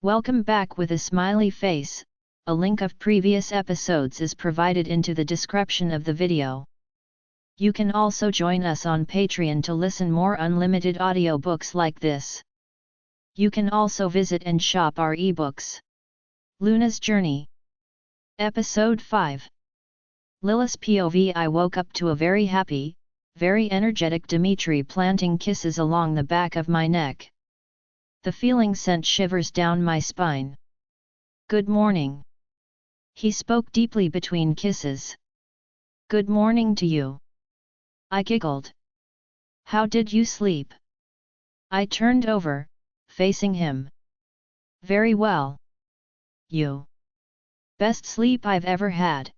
Welcome back with a smiley face. A link of previous episodes is provided into the description of the video. You can also join us on Patreon to listen more unlimited audiobooks like this. You can also visit and shop our ebooks. Luna's Journey. Episode 5. Lilith's POV. I woke up to a very happy, very energetic Dimitri planting kisses along the back of my neck. The feeling sent shivers down my spine. Good morning. He spoke deeply between kisses. Good morning to you. I giggled. How did you sleep? I turned over, facing him. Very well. You. Best sleep I've ever had.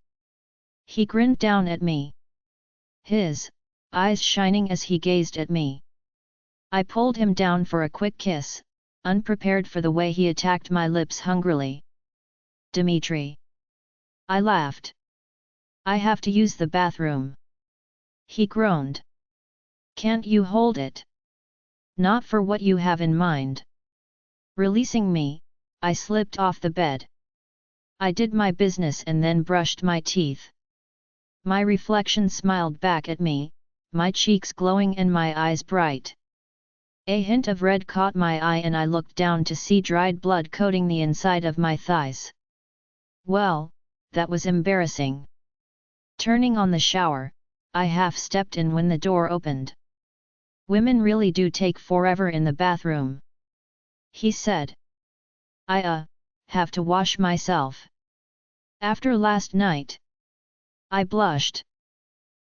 He grinned down at me. His eyes shining as he gazed at me. I pulled him down for a quick kiss, unprepared for the way he attacked my lips hungrily. Dimitri. I laughed. I have to use the bathroom. He groaned. Can't you hold it? Not for what you have in mind. Releasing me, I slipped off the bed. I did my business and then brushed my teeth. My reflection smiled back at me, my cheeks glowing and my eyes bright. A hint of red caught my eye and I looked down to see dried blood coating the inside of my thighs. Well, that was embarrassing. Turning on the shower, I half-stepped in when the door opened. Women really do take forever in the bathroom. He said. I have to wash myself. After last night. I blushed.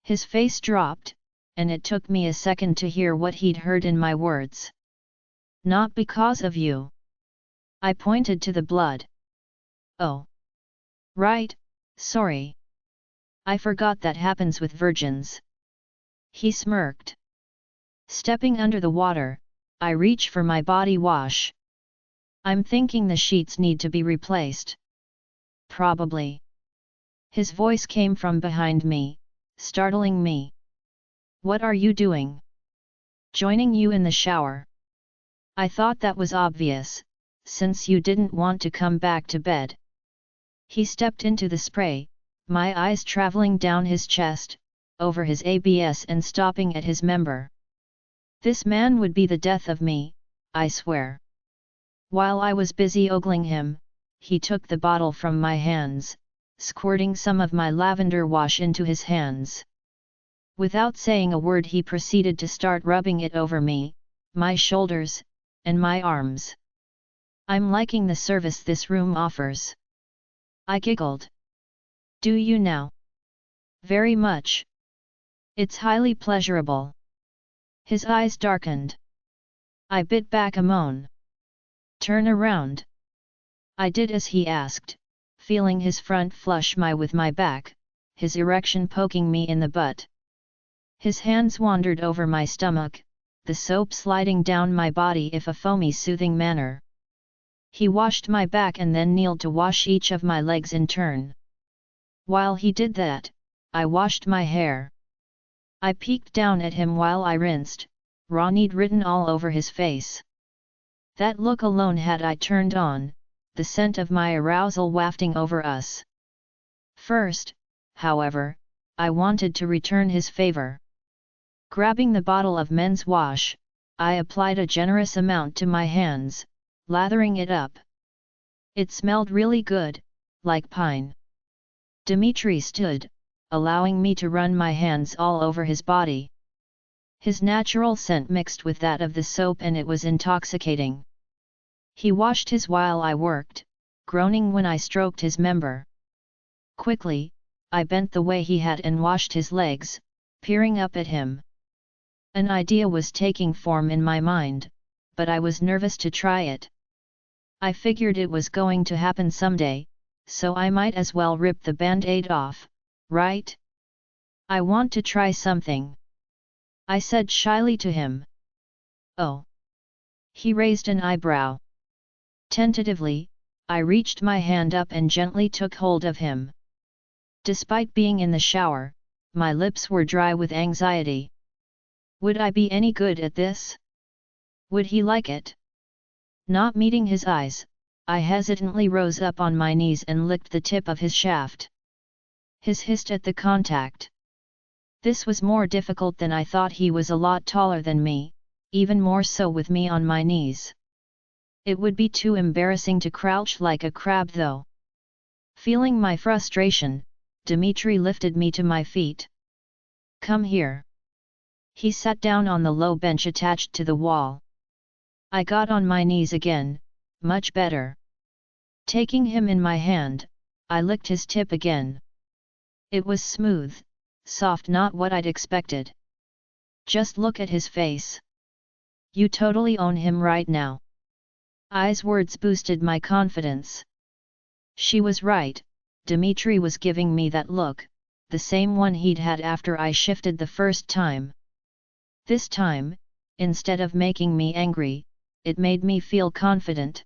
His face dropped, and it took me a second to hear what he'd heard in my words. Not because of you. I pointed to the blood. Oh. Right, sorry. I forgot that happens with virgins. He smirked. Stepping under the water, I reach for my body wash. I'm thinking the sheets need to be replaced. Probably. His voice came from behind me, startling me. What are you doing? Joining you in the shower. I thought that was obvious, since you didn't want to come back to bed. He stepped into the spray, my eyes traveling down his chest, over his abs and stopping at his member. This man would be the death of me, I swear. While I was busy ogling him, he took the bottle from my hands, squirting some of my lavender wash into his hands. Without saying a word he proceeded to start rubbing it over me, my shoulders, and my arms. I'm liking the service this room offers. I giggled. Do you now? Very much. It's highly pleasurable. His eyes darkened. I bit back a moan. Turn around. I did as he asked, feeling his front flush with my back, his erection poking me in the butt. His hands wandered over my stomach, the soap sliding down my body in a foamy soothing manner. He washed my back and then kneeled to wash each of my legs in turn. While he did that, I washed my hair. I peeked down at him while I rinsed, raw need written all over his face. That look alone had I turned on, the scent of my arousal wafting over us. First, however, I wanted to return his favor. Grabbing the bottle of men's wash, I applied a generous amount to my hands, lathering it up. It smelled really good, like pine. Dimitri stood, allowing me to run my hands all over his body. His natural scent mixed with that of the soap and it was intoxicating. He washed his while I worked, groaning when I stroked his member. Quickly, I bent the way he had and washed his legs, peering up at him. An idea was taking form in my mind, but I was nervous to try it. I figured it was going to happen someday, so I might as well rip the band-aid off, right? I want to try something. I said shyly to him. Oh. He raised an eyebrow. Tentatively, I reached my hand up and gently took hold of him. Despite being in the shower, my lips were dry with anxiety. Would I be any good at this? Would he like it? Not meeting his eyes, I hesitantly rose up on my knees and licked the tip of his shaft. His hissed at the contact. This was more difficult than I thought. He was a lot taller than me, even more so with me on my knees. It would be too embarrassing to crouch like a crab though. Feeling my frustration, Dimitri lifted me to my feet. Come here. He sat down on the low bench attached to the wall. I got on my knees again, much better. Taking him in my hand, I licked his tip again. It was smooth, soft, not what I'd expected. Just look at his face. You totally own him right now. I's words boosted my confidence. She was right, Dimitri was giving me that look, the same one he'd had after I shifted the first time. This time, instead of making me angry, it made me feel confident.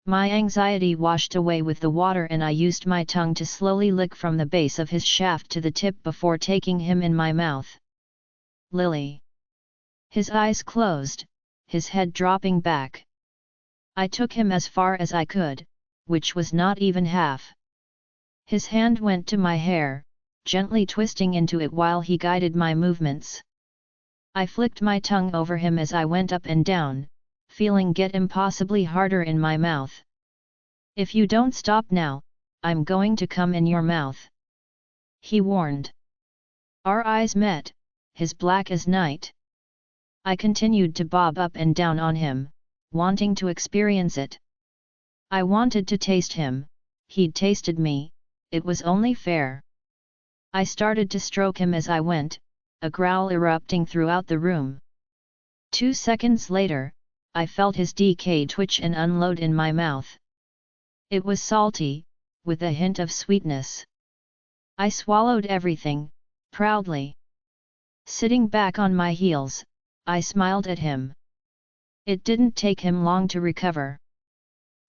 My anxiety washed away with the water and I used my tongue to slowly lick from the base of his shaft to the tip before taking him in my mouth. Lily. His eyes closed, his head dropping back. I took him as far as I could, which was not even half. His hand went to my hair, gently twisting into it while he guided my movements. I flicked my tongue over him as I went up and down, feeling get impossibly harder in my mouth. If you don't stop now, I'm going to come in your mouth. He warned. Our eyes met, his black as night. I continued to bob up and down on him, wanting to experience it. I wanted to taste him, he'd tasted me, it was only fair. I started to stroke him as I went, a growl erupting throughout the room. 2 seconds later, I felt his DK twitch and unload in my mouth. It was salty, with a hint of sweetness. I swallowed everything, proudly. Sitting back on my heels, I smiled at him. It didn't take him long to recover.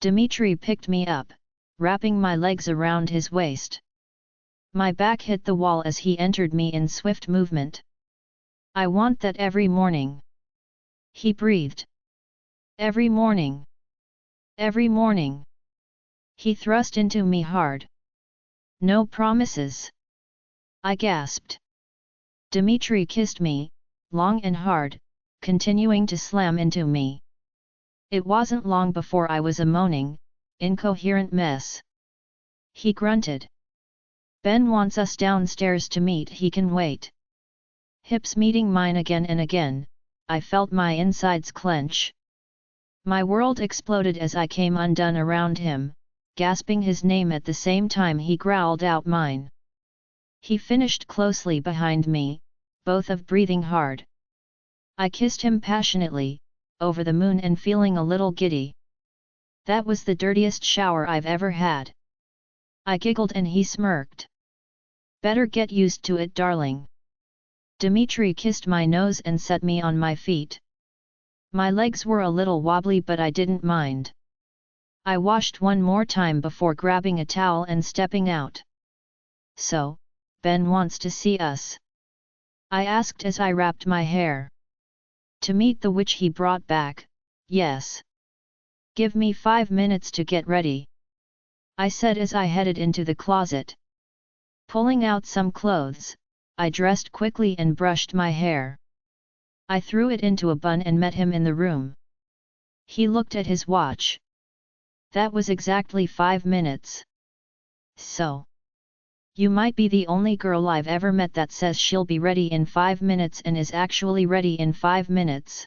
Dimitri picked me up, wrapping my legs around his waist. My back hit the wall as he entered me in swift movement. I want that every morning. He breathed. Every morning. Every morning. He thrust into me hard. No promises. I gasped. Dimitri kissed me, long and hard, continuing to slam into me. It wasn't long before I was a moaning, incoherent mess. He grunted. Ben wants us downstairs to meet. He can wait. Hips meeting mine again and again, I felt my insides clench. My world exploded as I came undone around him, gasping his name at the same time he growled out mine. He finished closely behind me, both of breathing hard. I kissed him passionately, over the moon and feeling a little giddy. That was the dirtiest shower I've ever had. I giggled and he smirked. Better get used to it, darling. Dimitri kissed my nose and set me on my feet. My legs were a little wobbly but I didn't mind. I washed one more time before grabbing a towel and stepping out. So, Ben wants to see us? I asked as I wrapped my hair. To meet the witch he brought back, yes. Give me 5 minutes to get ready, I said as I headed into the closet. Pulling out some clothes, I dressed quickly and brushed my hair. I threw it into a bun and met him in the room. He looked at his watch. That was exactly 5 minutes. So. You might be the only girl I've ever met that says she'll be ready in 5 minutes and is actually ready in 5 minutes.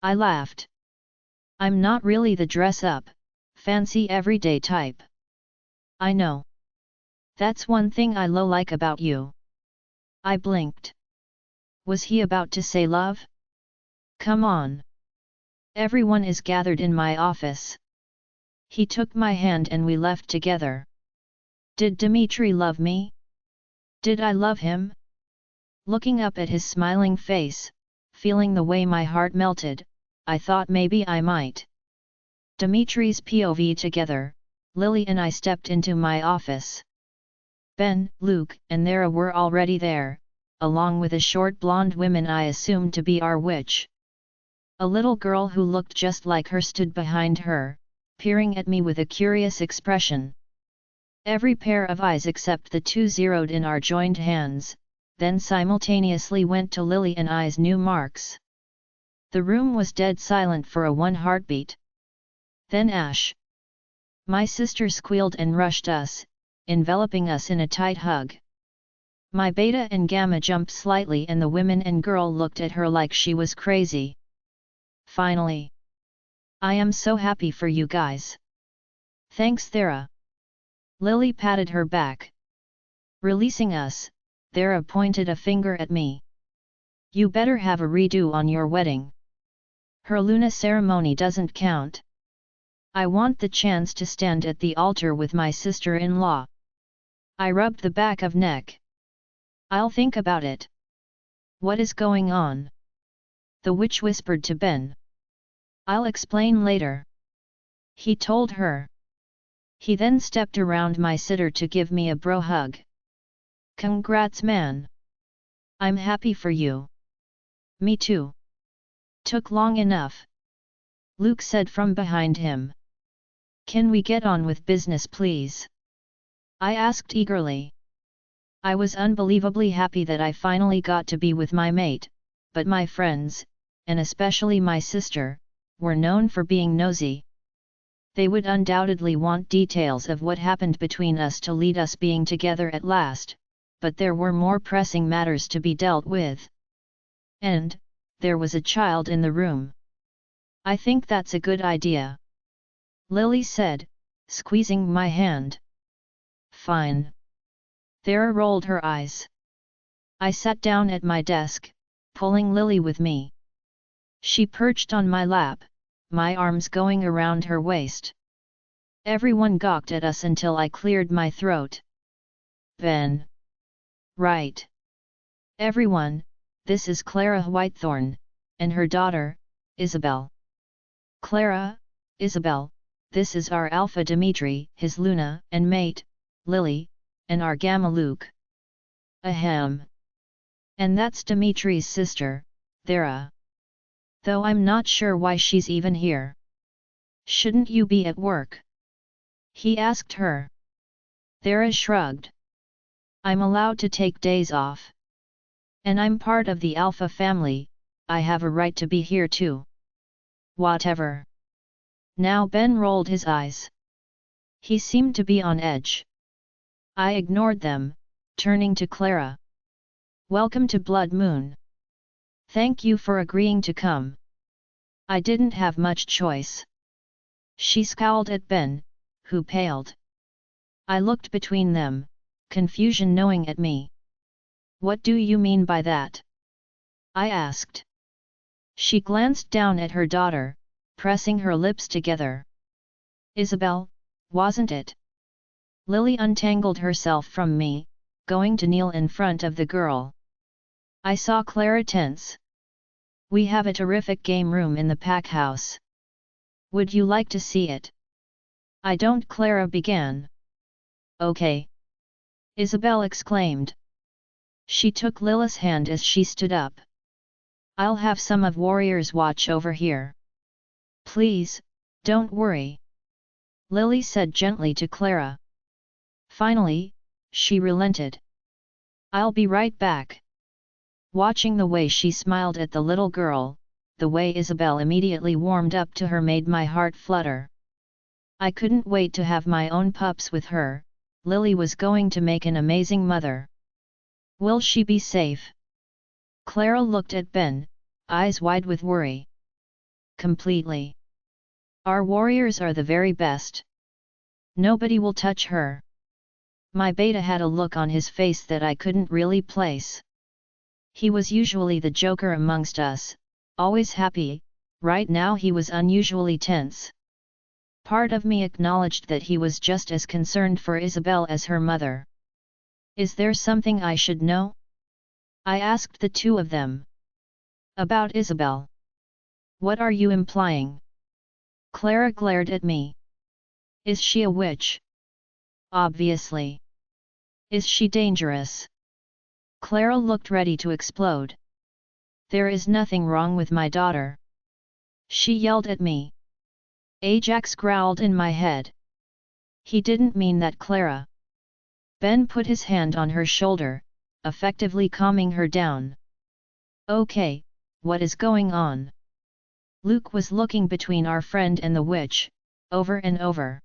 I laughed. I'm not really the dress-up, fancy everyday type. I know. That's one thing I like about you. I blinked. Was he about to say love? Come on. Everyone is gathered in my office. He took my hand and we left together. Did Dimitri love me? Did I love him? Looking up at his smiling face, feeling the way my heart melted, I thought maybe I might. Dimitri's POV together, Lily and I stepped into my office. Ben, Luke, and Thera were already there, along with a short blonde woman I assumed to be our witch. A little girl who looked just like her stood behind her, peering at me with a curious expression. Every pair of eyes except the two zeroed in our joined hands, then simultaneously went to Lily and I's new marks. The room was dead silent for a one heartbeat. Then Ash. My sister squealed and rushed us, enveloping us in a tight hug. My beta and gamma jumped slightly and the women and girl looked at her like she was crazy. Finally. I am so happy for you guys. Thanks Thera. Lily patted her back. Releasing us, Thera pointed a finger at me. You better have a redo on your wedding. Her Luna ceremony doesn't count. I want the chance to stand at the altar with my sister-in-law. I rubbed the back of neck. I'll think about it. What is going on? The witch whispered to Ben. I'll explain later. He told her. He then stepped around my sitter to give me a bro hug. Congrats man. I'm happy for you. Me too. Took long enough. Luke said from behind him. Can we get on with business please? I asked eagerly. I was unbelievably happy that I finally got to be with my mate, but my friends, and especially my sister, were known for being nosy. They would undoubtedly want details of what happened between us to lead us being together at last, but there were more pressing matters to be dealt with. And, there was a child in the room. I think that's a good idea. Lily said, squeezing my hand. Fine. Thera rolled her eyes. I sat down at my desk, pulling Lily with me. She perched on my lap, my arms going around her waist. Everyone gawked at us until I cleared my throat. Ben. Right. Everyone, this is Clara Whitethorn, and her daughter, Isabel. Clara, Isabel, this is our Alpha Dimitri, his Luna and mate, Lily, and our Gamma Luke. Ahem. And that's Dimitri's sister, Thera. Though I'm not sure why she's even here. Shouldn't you be at work? He asked her. Thera shrugged. I'm allowed to take days off. And I'm part of the Alpha family, I have a right to be here too. Whatever. Now Ben rolled his eyes. He seemed to be on edge. I ignored them, turning to Clara. Welcome to Blood Moon. Thank you for agreeing to come. I didn't have much choice. She scowled at Ben, who paled. I looked between them, confusion gnawing at me. What do you mean by that? I asked. She glanced down at her daughter, pressing her lips together. Isabel, wasn't it? Lily untangled herself from me, going to kneel in front of the girl. I saw Clara tense. We have a terrific game room in the pack house. Would you like to see it? I don't, Clara began. Okay. Isabel exclaimed. She took Lily's hand as she stood up. I'll have some of Warrior's watch over here. Please, don't worry. Lily said gently to Clara. Finally, she relented. I'll be right back. Watching the way she smiled at the little girl, the way Isabel immediately warmed up to her made my heart flutter. I couldn't wait to have my own pups with her. Lily was going to make an amazing mother. Will she be safe? Clara looked at Ben, eyes wide with worry. Completely. Our warriors are the very best. Nobody will touch her. My beta had a look on his face that I couldn't really place. He was usually the joker amongst us, always happy. Right now he was unusually tense. Part of me acknowledged that he was just as concerned for Isabel as her mother. Is there something I should know? I asked the two of them. About Isabel. What are you implying? Clara glared at me. Is she a witch? Obviously. Is she dangerous? Clara looked ready to explode. There is nothing wrong with my daughter. She yelled at me. Ajax growled in my head. He didn't mean that, Clara. Ben put his hand on her shoulder, effectively calming her down. Okay, what is going on? Luke was looking between our friend and the witch, over and over.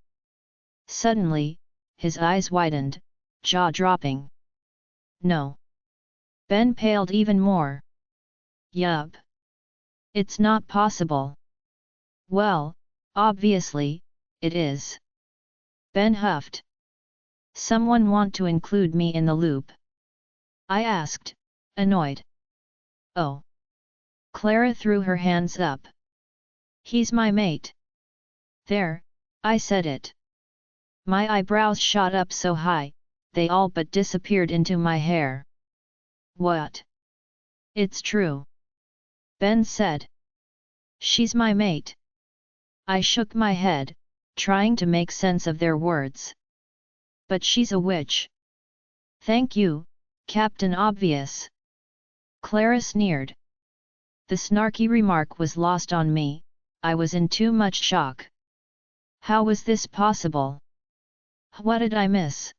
Suddenly, his eyes widened, jaw dropping. No. Ben paled even more. Yup. It's not possible. Well, obviously, it is. Ben huffed. Someone want to include me in the loop? I asked, annoyed. Oh. Clara threw her hands up. He's my mate. There, I said it. My eyebrows shot up so high, they all but disappeared into my hair. What? It's true. Ben said. She's my mate. I shook my head, trying to make sense of their words. But she's a witch. Thank you, Captain Obvious. Clara sneered. The snarky remark was lost on me, I was in too much shock. How was this possible? What did I miss?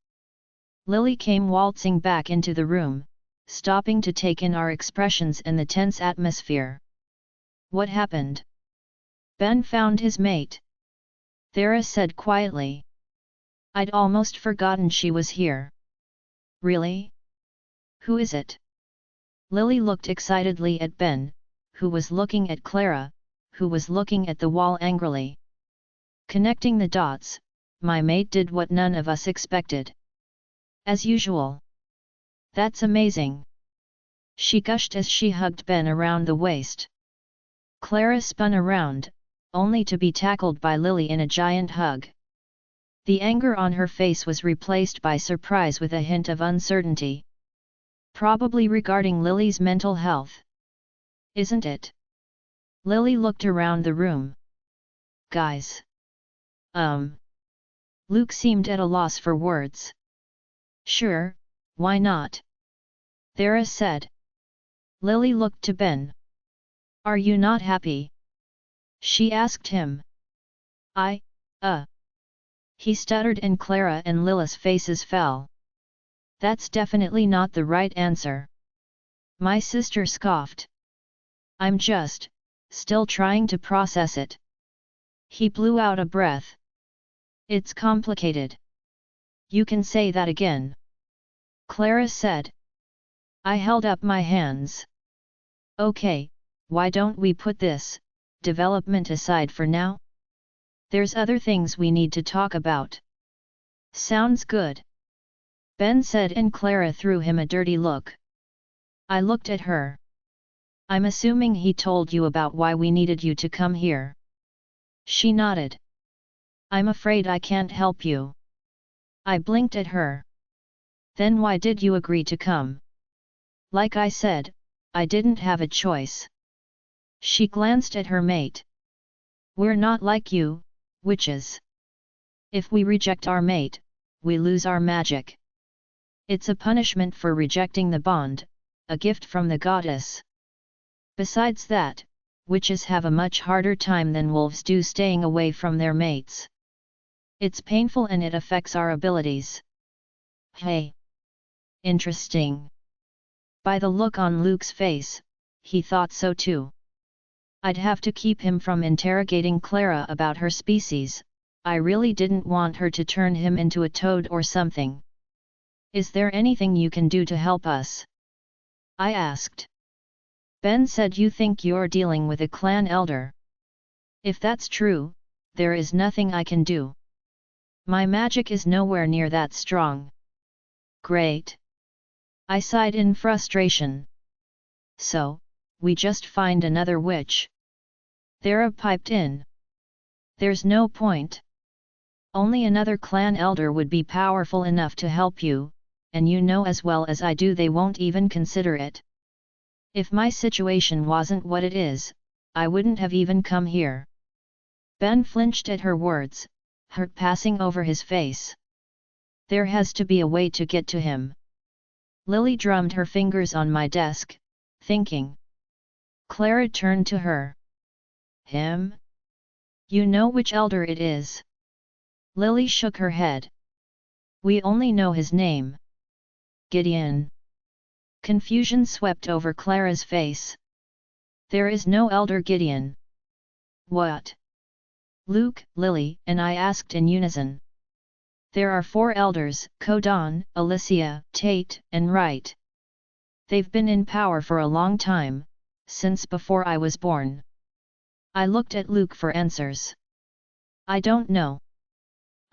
Lily came waltzing back into the room, stopping to take in our expressions and the tense atmosphere. What happened? Ben found his mate. Thera said quietly. I'd almost forgotten she was here. Really? Who is it? Lily looked excitedly at Ben, who was looking at Clara, who was looking at the wall angrily. Connecting the dots, my mate did what none of us expected. As usual. That's amazing. She gushed as she hugged Ben around the waist. Clara spun around, only to be tackled by Lily in a giant hug. The anger on her face was replaced by surprise with a hint of uncertainty. Probably regarding Lily's mental health. Isn't it? Lily looked around the room. Guys. Luke seemed at a loss for words. Sure, why not? Thera said. Lily looked to Ben. Are you not happy? She asked him. He stuttered and Clara and Lily's faces fell. That's definitely not the right answer. My sister scoffed. I'm just, still trying to process it. He blew out a breath. It's complicated. You can say that again. Clara said. I held up my hands. Okay, why don't we put this development aside for now? There's other things we need to talk about. Sounds good. Ben said and Clara threw him a dirty look. I looked at her. I'm assuming he told you about why we needed you to come here. She nodded. I'm afraid I can't help you. I blinked at her. Then why did you agree to come? Like I said, I didn't have a choice. She glanced at her mate. We're not like you, witches. If we reject our mate, we lose our magic. It's a punishment for rejecting the bond, a gift from the goddess. Besides that, witches have a much harder time than wolves do staying away from their mates. It's painful and it affects our abilities. Hey! Interesting. By the look on Luke's face, he thought so too. I'd have to keep him from interrogating Clara about her species, I really didn't want her to turn him into a toad or something. Is there anything you can do to help us? I asked. Ben said you think you're dealing with a clan elder. If that's true, there is nothing I can do. My magic is nowhere near that strong. Great. I sighed in frustration. So, we just find another witch. Thera piped in. There's no point. Only another clan elder would be powerful enough to help you, and you know as well as I do they won't even consider it. If my situation wasn't what it is, I wouldn't have even come here. Ben flinched at her words, hurt passing over his face. There has to be a way to get to him. Lily drummed her fingers on my desk, thinking. Clara turned to her. Him? You know which elder it is? Lily shook her head. We only know his name. Gideon. Confusion swept over Clara's face. There is no elder Gideon. What? Luke, Lily, and I asked in unison. There are 4 elders, Codon, Alicia, Tate, and Wright. They've been in power for a long time, since before I was born. I looked at Luke for answers. I don't know.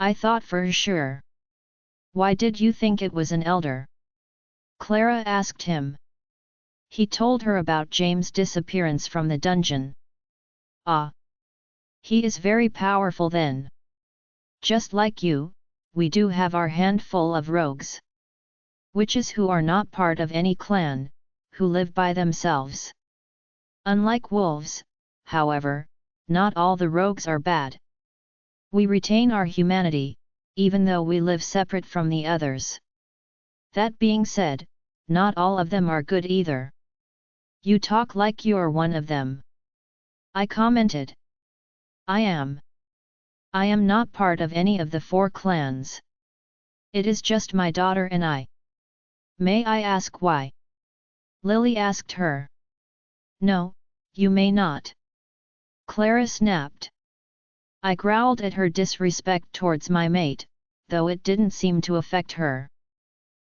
I thought for sure. Why did you think it was an elder? Clara asked him. He told her about James' disappearance from the dungeon. Ah. He is very powerful then. Just like you, we do have our handful of rogues. Witches who are not part of any clan, who live by themselves. Unlike wolves, however, not all the rogues are bad. We retain our humanity, even though we live separate from the others. That being said, not all of them are good either. You talk like you're one of them. I commented. I am. I am not part of any of the 4 clans. It is just my daughter and I. May I ask why? Lily asked her. No, you may not. Clara snapped. I growled at her disrespect towards my mate, though it didn't seem to affect her.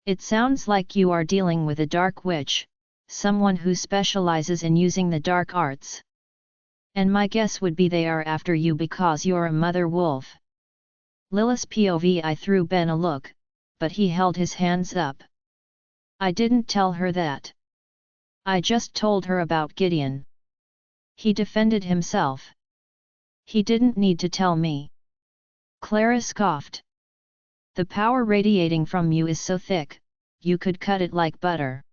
It sounds like you are dealing with a dark witch, someone who specializes in using the dark arts. And my guess would be they are after you because you're a mother wolf. Lily's POV. I threw Ben a look, but he held his hands up. I didn't tell her that. I just told her about Gideon. He defended himself. He didn't need to tell me. Clara scoffed. The power radiating from you is so thick, you could cut it like butter.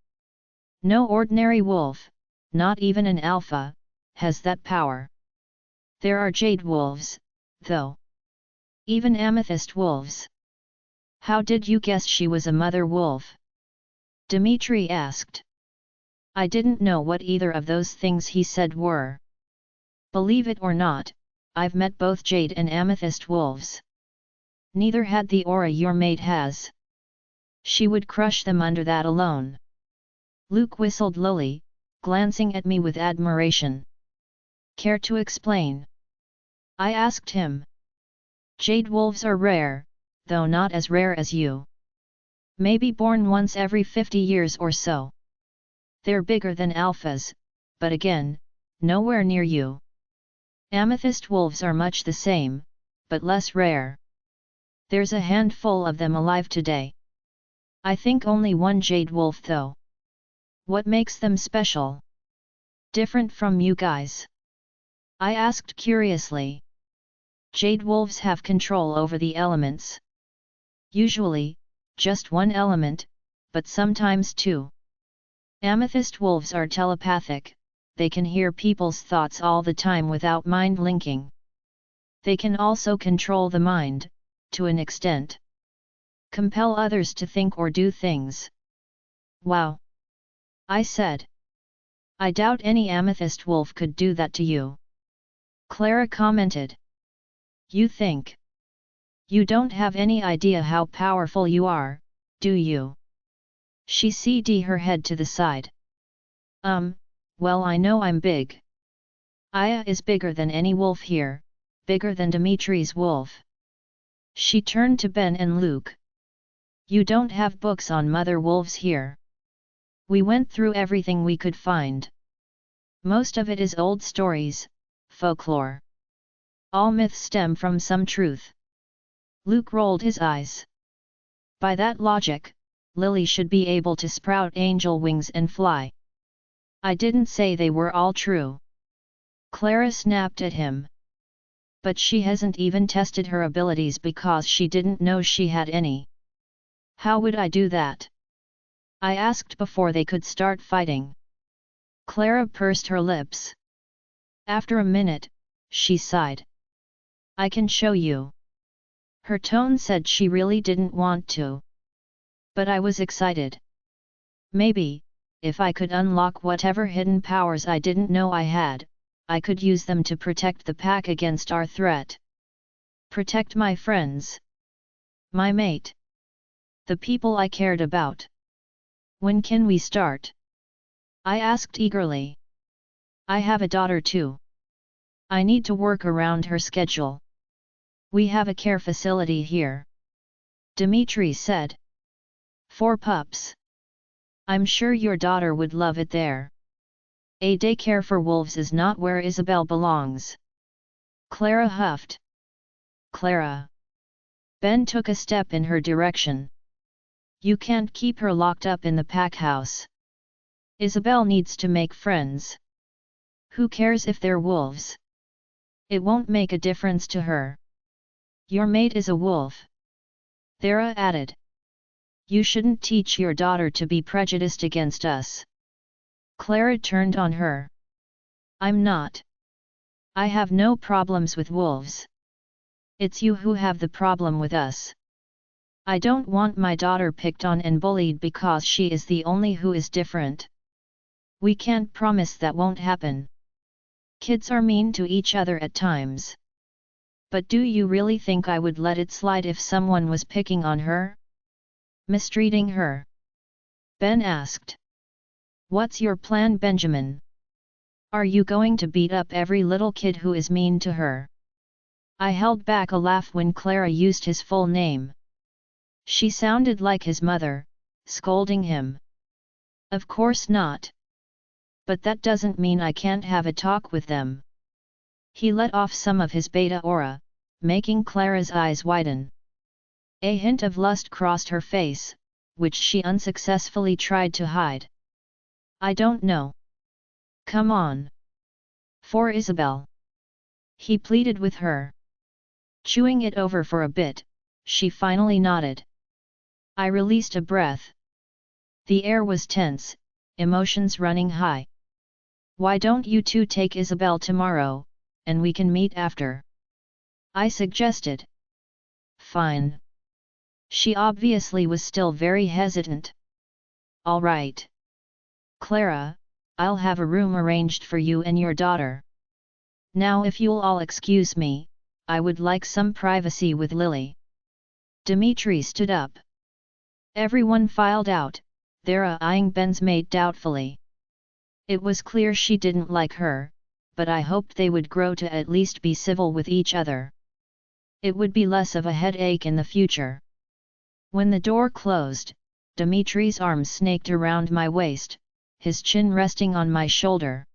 No ordinary wolf, not even an alpha, has that power. There are jade wolves, though. Even amethyst wolves. How did you guess she was a mother wolf? Dimitri asked. I didn't know what either of those things he said were. Believe it or not, I've met both jade and amethyst wolves. Neither had the aura your mate has. She would crush them under that alone. Luke whistled lowly, glancing at me with admiration. Care to explain? I asked him. Jade wolves are rare, though not as rare as you. Maybe born once every 50 years or so. They're bigger than alphas, but again, nowhere near you. Amethyst wolves are much the same, but less rare. There's a handful of them alive today. I think only one jade wolf though. What makes them special? Different from you guys? I asked curiously. Jade wolves have control over the elements. Usually, just one element, but sometimes 2. Amethyst wolves are telepathic, they can hear people's thoughts all the time without mind linking. They can also control the mind, to an extent. Compel others to think or do things. Wow! I said. I doubt any amethyst wolf could do that to you. Clara commented. You think? You don't have any idea how powerful you are, do you? She cd'd her head to the side. Well, I know I'm big. Aya is bigger than any wolf here, bigger than Dimitri's wolf. She turned to Ben and Luke. You don't have books on mother wolves here. We went through everything we could find. Most of it is old stories, folklore. All myths stem from some truth. Luke rolled his eyes. By that logic, Lily should be able to sprout angel wings and fly. I didn't say they were all true. Clara snapped at him. But she hasn't even tested her abilities because she didn't know she had any. How would I do that? I asked before they could start fighting. Clara pursed her lips. After a minute, she sighed. I can show you. Her tone said she really didn't want to. But I was excited. Maybe, if I could unlock whatever hidden powers I didn't know I had, I could use them to protect the pack against our threat. Protect my friends. My mate. The people I cared about. When can we start? I asked eagerly. I have a daughter too. I need to work around her schedule. We have a care facility here. Dimitri said. 4 pups. I'm sure your daughter would love it there. A daycare for wolves is not where Isabel belongs. Clara huffed. Clara. Ben took a step in her direction. You can't keep her locked up in the pack house. Isabel needs to make friends. Who cares if they're wolves? It won't make a difference to her. Your mate is a wolf. Thera added. You shouldn't teach your daughter to be prejudiced against us. Clara turned on her. I'm not. I have no problems with wolves. It's you who have the problem with us. I don't want my daughter picked on and bullied because she is the only who is different. We can't promise that won't happen. Kids are mean to each other at times. But do you really think I would let it slide if someone was picking on her? Mistreating her? Ben asked. What's your plan, Benjamin? Are you going to beat up every little kid who is mean to her? I held back a laugh when Clara used his full name. She sounded like his mother, scolding him. Of course not. But that doesn't mean I can't have a talk with them. He let off some of his beta aura, making Clara's eyes widen. A hint of lust crossed her face, which she unsuccessfully tried to hide. I don't know. Come on. For Isabel. He pleaded with her. Chewing it over for a bit, she finally nodded. I released a breath. The air was tense, emotions running high. Why don't you two take Isabel tomorrow, and we can meet after? I suggested. Fine. She obviously was still very hesitant. All right. Clara, I'll have a room arranged for you and your daughter. Now if you'll all excuse me, I would like some privacy with Lily. Dimitri stood up. Everyone filed out, Thera eyeing Ben's maid doubtfully. It was clear she didn't like her, but I hoped they would grow to at least be civil with each other. It would be less of a headache in the future. When the door closed, Dimitri's arms snaked around my waist, his chin resting on my shoulder.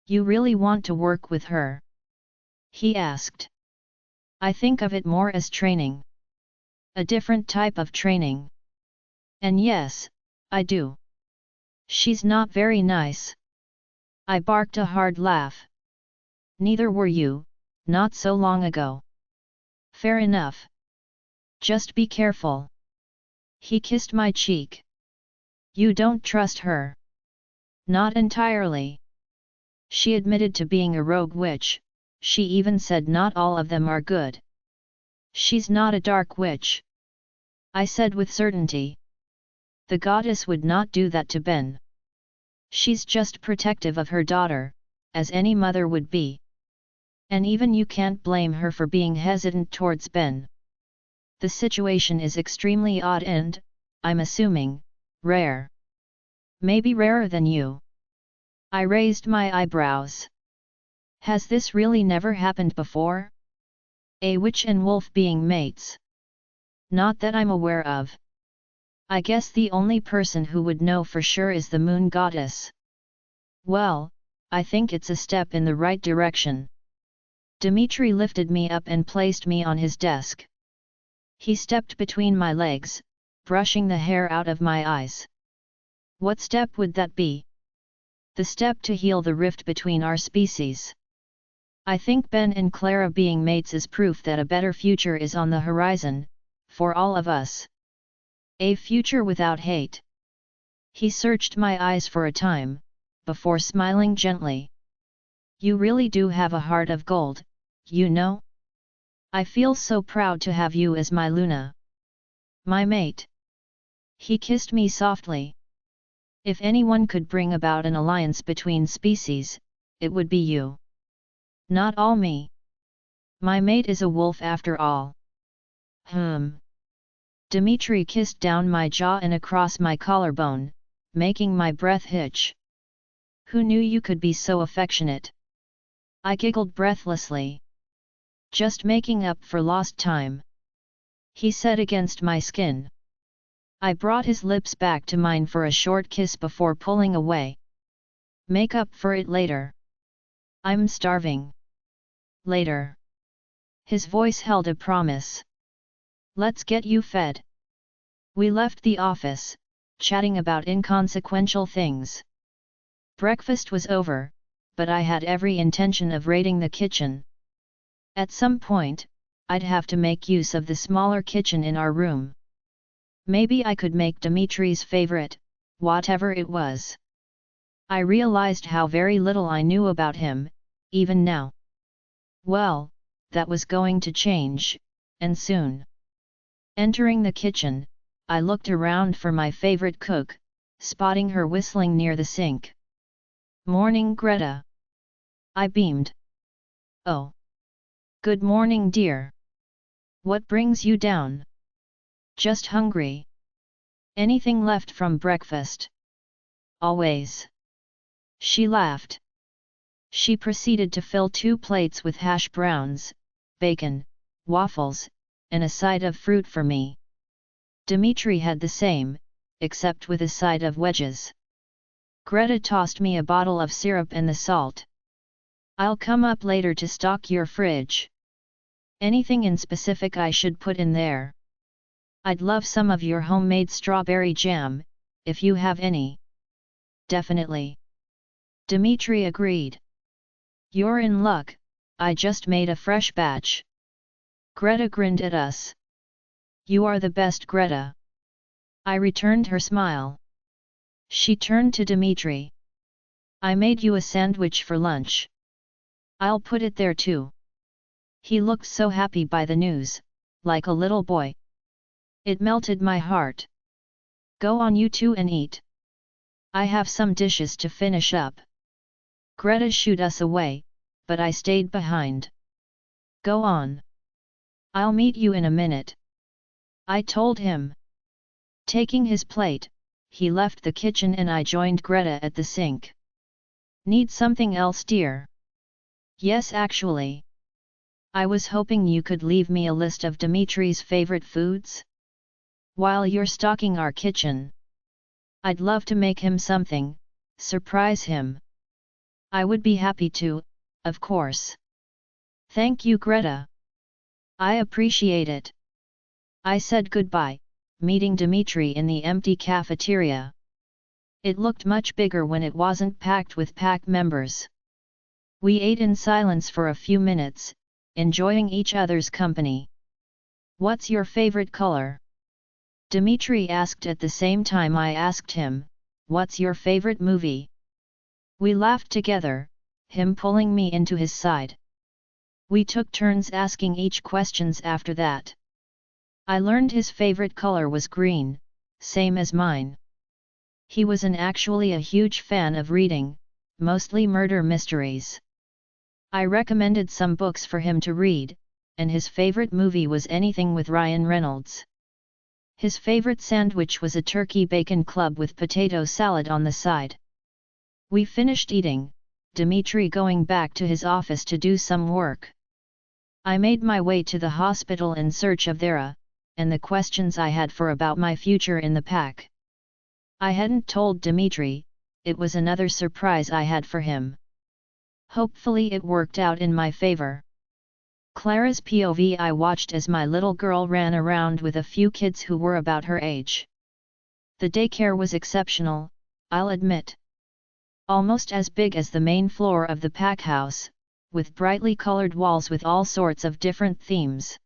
You really want to work with her? He asked. I think of it more as training. A different type of training. And yes, I do. She's not very nice. I barked a hard laugh. Neither were you, not so long ago. Fair enough. Just be careful. He kissed my cheek. You don't trust her. Not entirely. She admitted to being a rogue witch, she even said not all of them are good. She's not a dark witch. I said with certainty. The goddess would not do that to Ben. She's just protective of her daughter, as any mother would be. And even you can't blame her for being hesitant towards Ben. The situation is extremely odd and, I'm assuming, rare. Maybe rarer than you. I raised my eyebrows. Has this really never happened before? A witch and wolf being mates? Not that I'm aware of. I guess the only person who would know for sure is the moon goddess. Well, I think it's a step in the right direction. Dimitri lifted me up and placed me on his desk. He stepped between my legs, brushing the hair out of my eyes. What step would that be? The step to heal the rift between our species. I think Ben and Clara being mates is proof that a better future is on the horizon, for all of us. A future without hate. He searched my eyes for a time, before smiling gently. You really do have a heart of gold, you know? I feel so proud to have you as my Luna. My mate. He kissed me softly. If anyone could bring about an alliance between species, it would be you. Not all me. My mate is a wolf after all. Dimitri kissed down my jaw and across my collarbone, making my breath hitch. Who knew you could be so affectionate? I giggled breathlessly. Just making up for lost time, he said against my skin. I brought his lips back to mine for a short kiss before pulling away. Make up for it later. I'm starving. Later. His voice held a promise. Let's get you fed. We left the office, chatting about inconsequential things. Breakfast was over, but I had every intention of raiding the kitchen. At some point, I'd have to make use of the smaller kitchen in our room. Maybe I could make Dimitri's favorite, whatever it was. I realized how very little I knew about him, even now. Well, that was going to change, and soon. Entering the kitchen, I looked around for my favorite cook, spotting her whistling near the sink. Morning, Greta. I beamed. Oh. Good morning, dear. What brings you down? Just hungry. Anything left from breakfast? Always. She laughed. She proceeded to fill 2 plates with hash browns, bacon, waffles, and a side of fruit for me. Dimitri had the same, except with a side of wedges. Greta tossed me a bottle of syrup and the salt. I'll come up later to stock your fridge. Anything in specific I should put in there? I'd love some of your homemade strawberry jam, if you have any. Definitely. Dimitri agreed. You're in luck, I just made a fresh batch. Greta grinned at us. You are the best, Greta. I returned her smile. She turned to Dimitri. I made you a sandwich for lunch. I'll put it there too. He looked so happy by the news, like a little boy. It melted my heart. Go on you two and eat. I have some dishes to finish up. Greta shooed us away, but I stayed behind. Go on. I'll meet you in a minute. I told him. Taking his plate, he left the kitchen and I joined Greta at the sink. Need something else, dear? Yes, actually. I was hoping you could leave me a list of Dimitri's favorite foods. While you're stocking our kitchen. I'd love to make him something, surprise him. I would be happy to, of course. Thank you, Greta. I appreciate it. I said goodbye, meeting Dimitri in the empty cafeteria. It looked much bigger when it wasn't packed with pack members. We ate in silence for a few minutes, enjoying each other's company. What's your favorite color? Dimitri asked at the same time I asked him, what's your favorite movie? We laughed together, him pulling me into his side. We took turns asking each questions after that. I learned his favorite color was green, same as mine. He was actually a huge fan of reading, mostly murder mysteries. I recommended some books for him to read, and his favorite movie was anything with Ryan Reynolds. His favorite sandwich was a turkey bacon club with potato salad on the side. We finished eating, Dimitri going back to his office to do some work. I made my way to the hospital in search of Thera, and the questions I had about my future in the pack. I hadn't told Dimitri, it was another surprise I had for him. Hopefully it worked out in my favor. Clara's POV I watched as my little girl ran around with a few kids who were about her age. The daycare was exceptional, I'll admit. Almost as big as the main floor of the pack house, with brightly colored walls with all sorts of different themes.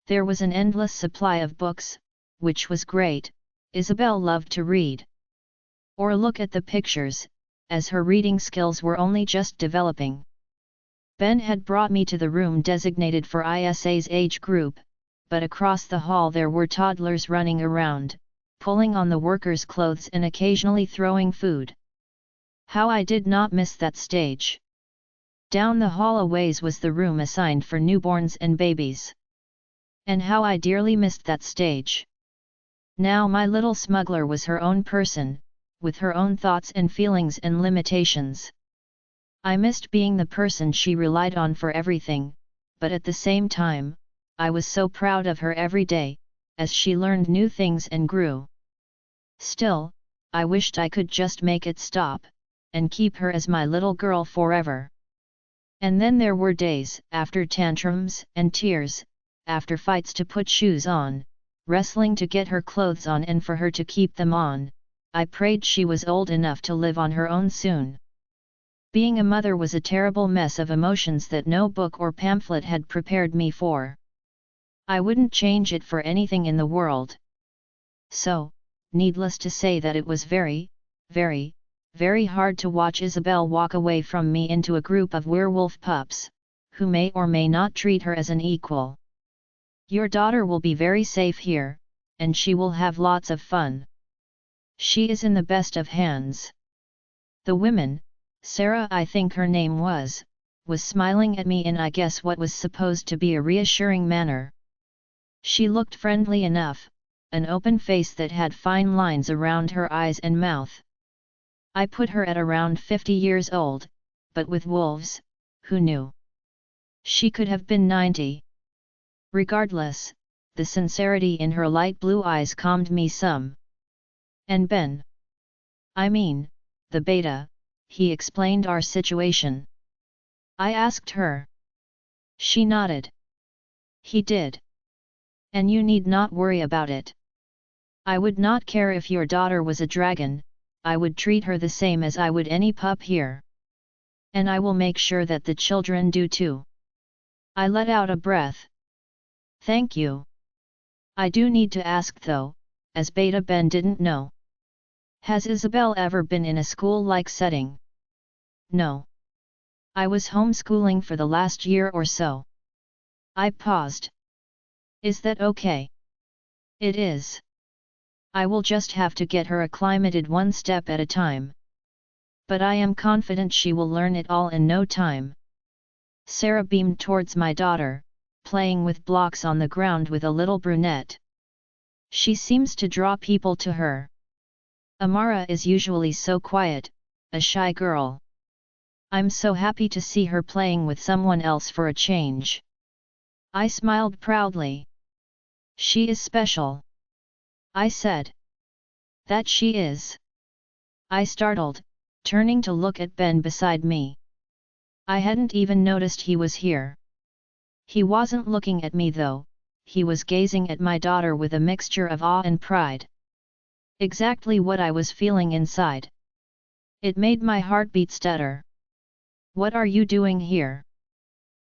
There was an endless supply of books, which was great. Isabel loved to read. Or look at the pictures, as her reading skills were only just developing. Ben had brought me to the room designated for Isa's age group, but across the hall there were toddlers running around, pulling on the workers' clothes and occasionally throwing food. How I did not miss that stage. Down the hall a ways was the room assigned for newborns and babies. And how I dearly missed that stage. Now my little smuggler was her own person, with her own thoughts and feelings and limitations. I missed being the person she relied on for everything, but at the same time, I was so proud of her every day, as she learned new things and grew. Still, I wished I could just make it stop, and keep her as my little girl forever. And then there were days, after tantrums and tears, after fights to put shoes on, wrestling to get her clothes on and for her to keep them on, I prayed she was old enough to live on her own soon. Being a mother was a terrible mess of emotions that no book or pamphlet had prepared me for. I wouldn't change it for anything in the world. So, needless to say that it was very, very, very hard to watch Isabel walk away from me into a group of werewolf pups, who may or may not treat her as an equal. Your daughter will be very safe here, and she will have lots of fun. She is in the best of hands. The woman, Sarah I think her name was smiling at me in I guess what was supposed to be a reassuring manner. She looked friendly enough, an open face that had fine lines around her eyes and mouth. I put her at around 50 years old, but with wolves, who knew? She could have been 90. Regardless, the sincerity in her light blue eyes calmed me some. And Ben? I mean, the beta, he explained our situation. I asked her. She nodded. He did. And you need not worry about it. I would not care if your daughter was a dragon, I would treat her the same as I would any pup here. And I will make sure that the children do too. I let out a breath. Thank you. I do need to ask though, as Beta Ben didn't know. Has Isabel ever been in a school-like setting? No. I was homeschooling for the last year or so. I paused. Is that okay? It is. I will just have to get her acclimated one step at a time. But I am confident she will learn it all in no time. Sarah beamed towards my daughter, playing with blocks on the ground with a little brunette. She seems to draw people to her. Amara is usually so quiet, a shy girl. I'm so happy to see her playing with someone else for a change. I smiled proudly. She is special. I said. That she is. I startled, turning to look at Ben beside me. I hadn't even noticed he was here. He wasn't looking at me though, he was gazing at my daughter with a mixture of awe and pride. Exactly what I was feeling inside. It made my heartbeat stutter. What are you doing here?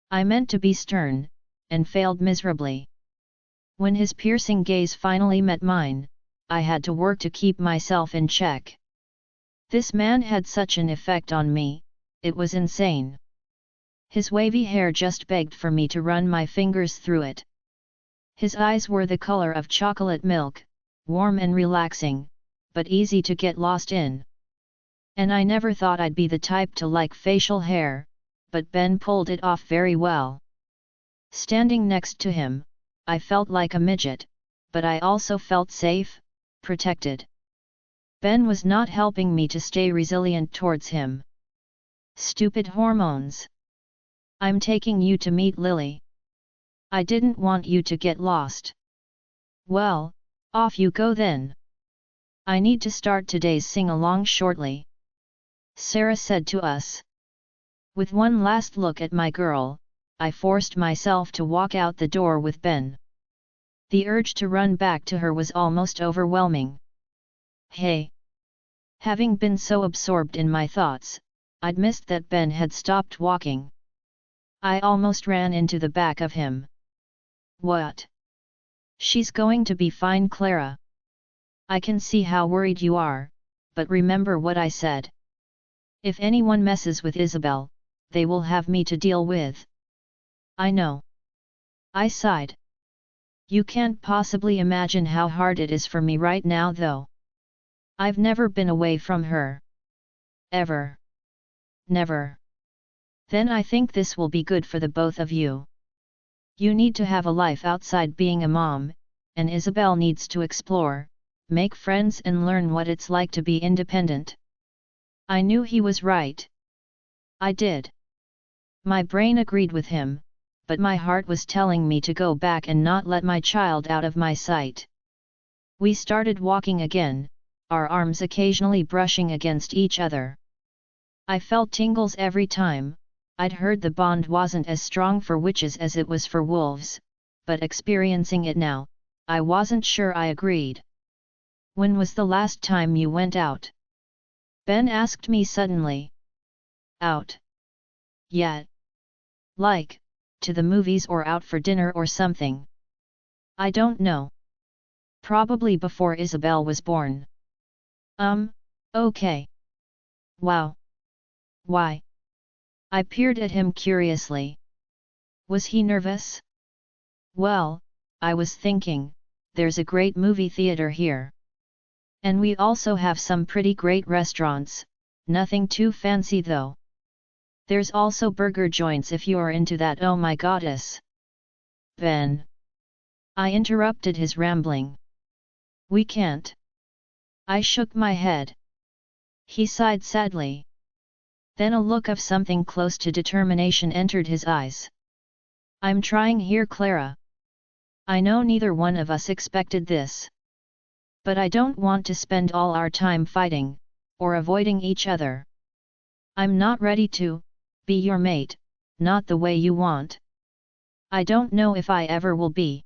I meant to be stern, and failed miserably. When his piercing gaze finally met mine, I had to work to keep myself in check. This man had such an effect on me, it was insane. His wavy hair just begged for me to run my fingers through it. His eyes were the color of chocolate milk, warm and relaxing, but easy to get lost in. And I never thought I'd be the type to like facial hair, but Ben pulled it off very well. Standing next to him, I felt like a midget, but I also felt safe, protected. Ben was not helping me to stay resilient towards him. Stupid hormones. I'm taking you to meet Lily. I didn't want you to get lost. Well, off you go then. I need to start today's sing-along shortly. Sarah said to us. With one last look at my girl, I forced myself to walk out the door with Ben. The urge to run back to her was almost overwhelming. Hey! Having been so absorbed in my thoughts, I'd missed that Ben had stopped walking. I almost ran into the back of him. What? She's going to be fine, Clara. I can see how worried you are, but remember what I said. If anyone messes with Isabel, they will have me to deal with. I know. I sighed. You can't possibly imagine how hard it is for me right now though. I've never been away from her. Ever. Never. Then I think this will be good for the both of you. You need to have a life outside being a mom, and Isabel needs to explore, make friends and learn what it's like to be independent. I knew he was right. I did. My brain agreed with him, but my heart was telling me to go back and not let my child out of my sight. We started walking again, our arms occasionally brushing against each other. I felt tingles every time. I'd heard the bond wasn't as strong for witches as it was for wolves, but experiencing it now, I wasn't sure I agreed. When was the last time you went out? Ben asked me suddenly. Out? Yet? Like, to the movies or out for dinner or something? I don't know. Probably before Isabel was born. Okay. Wow. Why? I peered at him curiously. Was he nervous? Well, I was thinking, there's a great movie theater here. And we also have some pretty great restaurants, nothing too fancy though. There's also burger joints if you're into that. Oh my goddess. Ben. I interrupted his rambling. We can't. I shook my head. He sighed sadly. Then a look of something close to determination entered his eyes. I'm trying here, Clara. I know neither one of us expected this. But I don't want to spend all our time fighting, or avoiding each other. I'm not ready to be your mate, not the way you want. I don't know if I ever will be.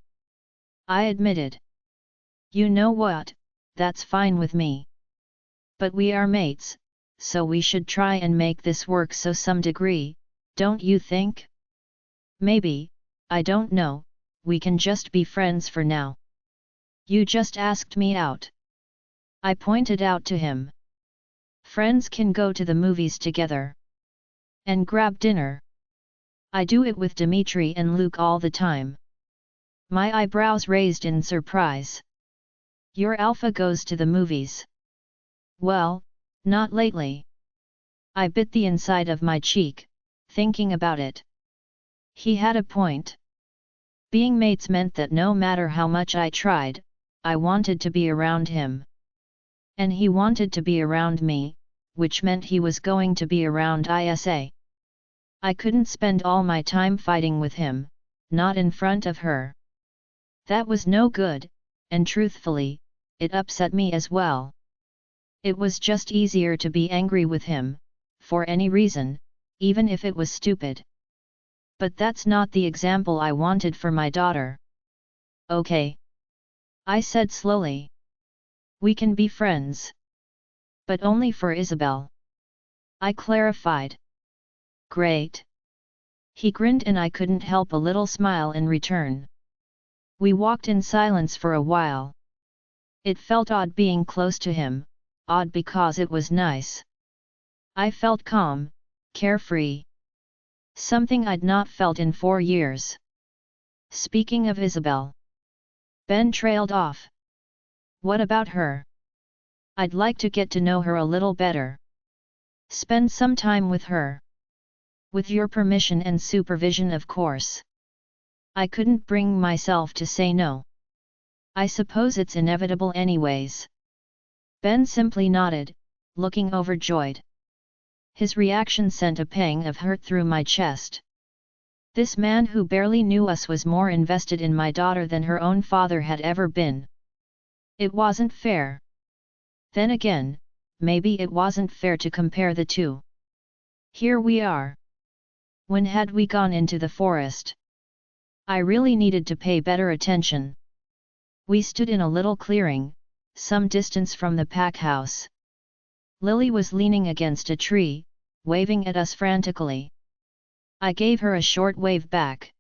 I admitted. You know what, that's fine with me. But we are mates, so we should try and make this work to some degree, don't you think? Maybe, I don't know, we can just be friends for now. You just asked me out. I pointed out to him. Friends can go to the movies together. And grab dinner. I do it with Dimitri and Luke all the time. My eyebrows raised in surprise. Your alpha goes to the movies. Well, not lately. I bit the inside of my cheek, thinking about it. He had a point. Being mates meant that no matter how much I tried, I wanted to be around him. And he wanted to be around me, which meant he was going to be around Isa. I couldn't spend all my time fighting with him, not in front of her. That was no good, and truthfully, it upset me as well. It was just easier to be angry with him, for any reason, even if it was stupid. But that's not the example I wanted for my daughter. Okay. I said slowly. We can be friends. But only for Isabel. I clarified. Great. He grinned and I couldn't help a little smile in return. We walked in silence for a while. It felt odd being close to him, odd because it was nice. I felt calm, carefree. Something I'd not felt in 4 years. Speaking of Isabel. Ben trailed off. What about her? I'd like to get to know her a little better. Spend some time with her. With your permission and supervision, of course. I couldn't bring myself to say no. I suppose it's inevitable anyways. Ben simply nodded, looking overjoyed. His reaction sent a pang of hurt through my chest. This man who barely knew us was more invested in my daughter than her own father had ever been. It wasn't fair. Then again, maybe it wasn't fair to compare the two. Here we are. When had we gone into the forest? I really needed to pay better attention. We stood in a little clearing, some distance from the pack house. Lily was leaning against a tree, waving at us frantically. I gave her a short wave back.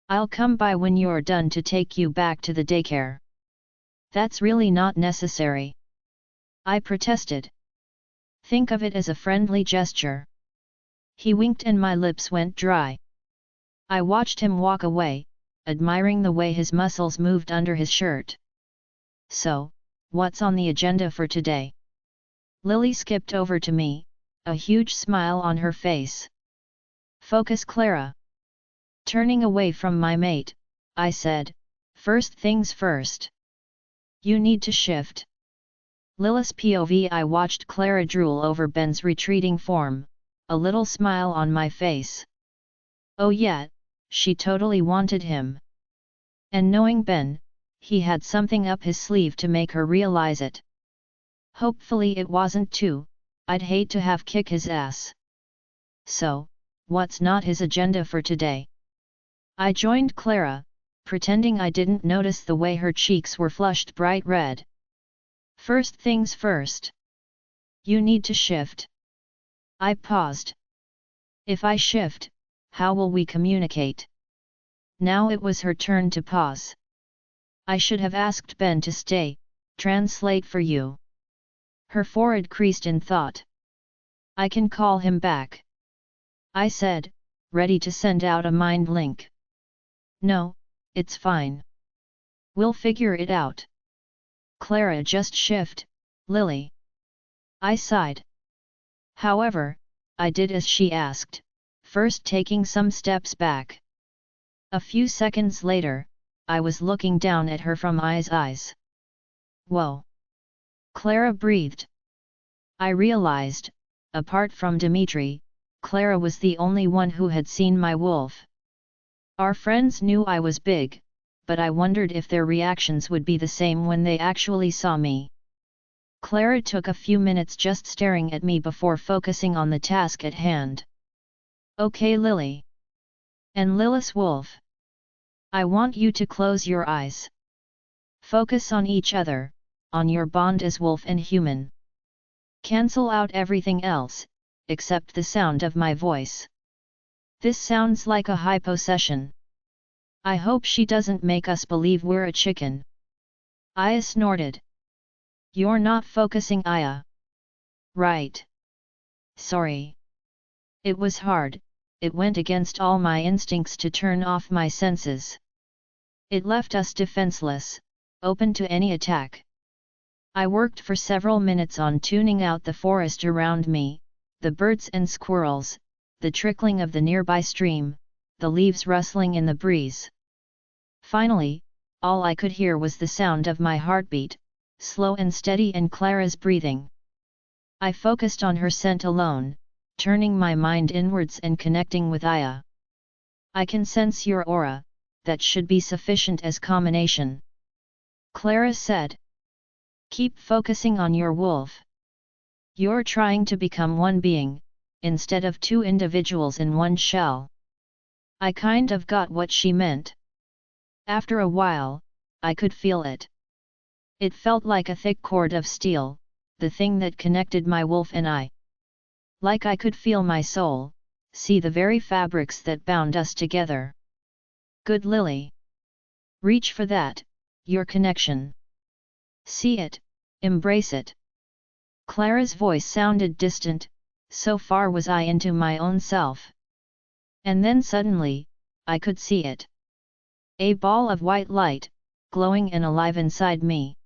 I'll come by when you're done to take you back to the daycare. That's really not necessary. I protested. Think of it as a friendly gesture. He winked and my lips went dry. I watched him walk away, admiring the way his muscles moved under his shirt. So, what's on the agenda for today? Lily skipped over to me, a huge smile on her face. Focus, Clara. Turning away from my mate, I said, first things first. You need to shift. Lilith's POV. I watched Clara drool over Ben's retreating form, a little smile on my face. Oh yeah, she totally wanted him. And knowing Ben, he had something up his sleeve to make her realize it. Hopefully it wasn't too, I'd hate to have kick his ass. So, what's not his agenda for today? I joined Clara, pretending I didn't notice the way her cheeks were flushed bright red. First things first. You need to shift. I paused. If I shift, how will we communicate? Now it was her turn to pause. I should have asked Ben to stay, translate for you. Her forehead creased in thought. I can call him back, I said, ready to send out a mind link. No, it's fine. We'll figure it out. Clara, just shift, Lily. I sighed. However, I did as she asked, first taking some steps back. A few seconds later, I was looking down at her from eyes. Whoa! Clara breathed. I realized, apart from Dimitri, Clara was the only one who had seen my wolf. Our friends knew I was big, but I wondered if their reactions would be the same when they actually saw me. Clara took a few minutes just staring at me before focusing on the task at hand. Okay, Lily. And Lilith's wolf. I want you to close your eyes. Focus on each other, on your bond as wolf and human. Cancel out everything else, except the sound of my voice. This sounds like a hypo session. I hope she doesn't make us believe we're a chicken. Aya snorted. You're not focusing, Aya. Right. Sorry. It was hard, it went against all my instincts to turn off my senses. It left us defenseless, open to any attack. I worked for several minutes on tuning out the forest around me, the birds and squirrels, the trickling of the nearby stream, the leaves rustling in the breeze. Finally, all I could hear was the sound of my heartbeat, slow and steady, and Clara's breathing. I focused on her scent alone, turning my mind inwards and connecting with Aya. I can sense your aura, that should be sufficient as combination. Clara said. Keep focusing on your wolf. You're trying to become one being, instead of two individuals in one shell. I kind of got what she meant. After a while, I could feel it. It felt like a thick cord of steel, the thing that connected my wolf and I. Like I could feel my soul, see the very fabrics that bound us together. Good, Lily. Reach for that, your connection. See it, embrace it. Clara's voice sounded distant, so far was I into my own self. And then suddenly, I could see it. A ball of white light, glowing and alive inside me.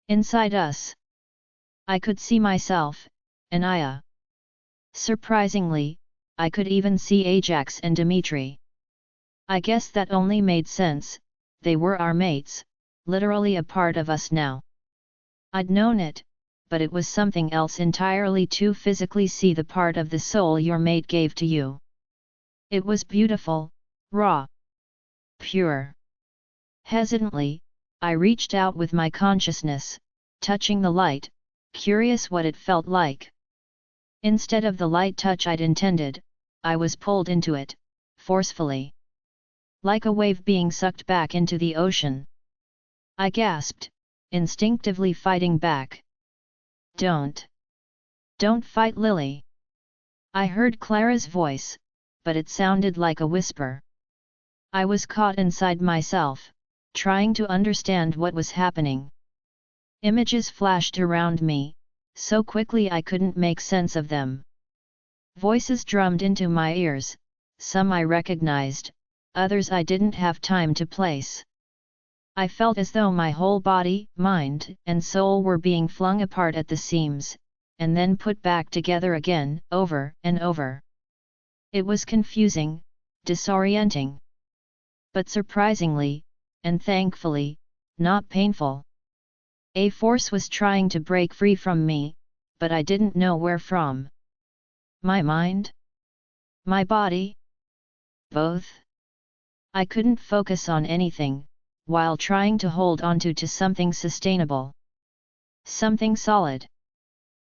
Inside us. I could see myself, and Aya. Surprisingly, I could even see Ajax and Dimitri. I guess that only made sense, they were our mates, literally a part of us now. I'd known it, but it was something else entirely to physically see the part of the soul your mate gave to you. It was beautiful, raw, pure. Hesitantly, I reached out with my consciousness, touching the light, curious what it felt like. Instead of the light touch I'd intended, I was pulled into it, forcefully. Like a wave being sucked back into the ocean. I gasped, instinctively fighting back. Don't fight, Lily. I heard Clara's voice, but it sounded like a whisper. I was caught inside myself, trying to understand what was happening. Images flashed around me, so quickly I couldn't make sense of them. Voices drummed into my ears, some I recognized, others I didn't have time to place. I felt as though my whole body, mind, and soul were being flung apart at the seams, and then put back together again, over and over. It was confusing, disorienting. But surprisingly, and thankfully, not painful. A force was trying to break free from me, but I didn't know where from. My mind? My body? Both? I couldn't focus on anything, while trying to hold onto to something sustainable. Something solid.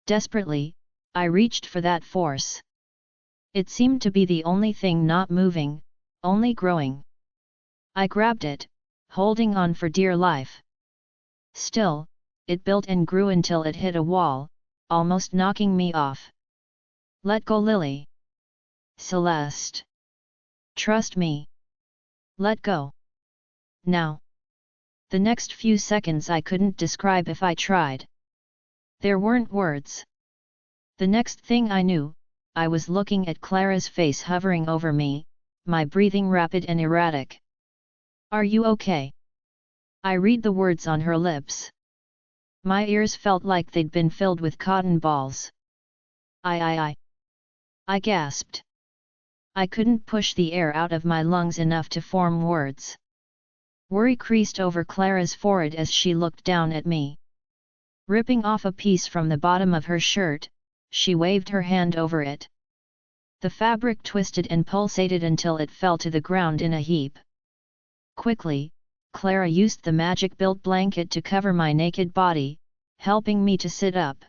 Desperately, I reached for that force. It seemed to be the only thing not moving, only growing. I grabbed it, holding on for dear life. Still, it built and grew until it hit a wall, almost knocking me off. Let go, Lily. Celeste. Trust me. Let go. Now. The next few seconds I couldn't describe if I tried. There weren't words. The next thing I knew, I was looking at Clara's face hovering over me, my breathing rapid and erratic. Are you okay? I read the words on her lips. My ears felt like they'd been filled with cotton balls. I gasped. I couldn't push the air out of my lungs enough to form words. Worry creased over Clara's forehead as she looked down at me. Ripping off a piece from the bottom of her shirt, she waved her hand over it. The fabric twisted and pulsated until it fell to the ground in a heap. Quickly, Clara used the magic-built blanket to cover my naked body, helping me to sit up.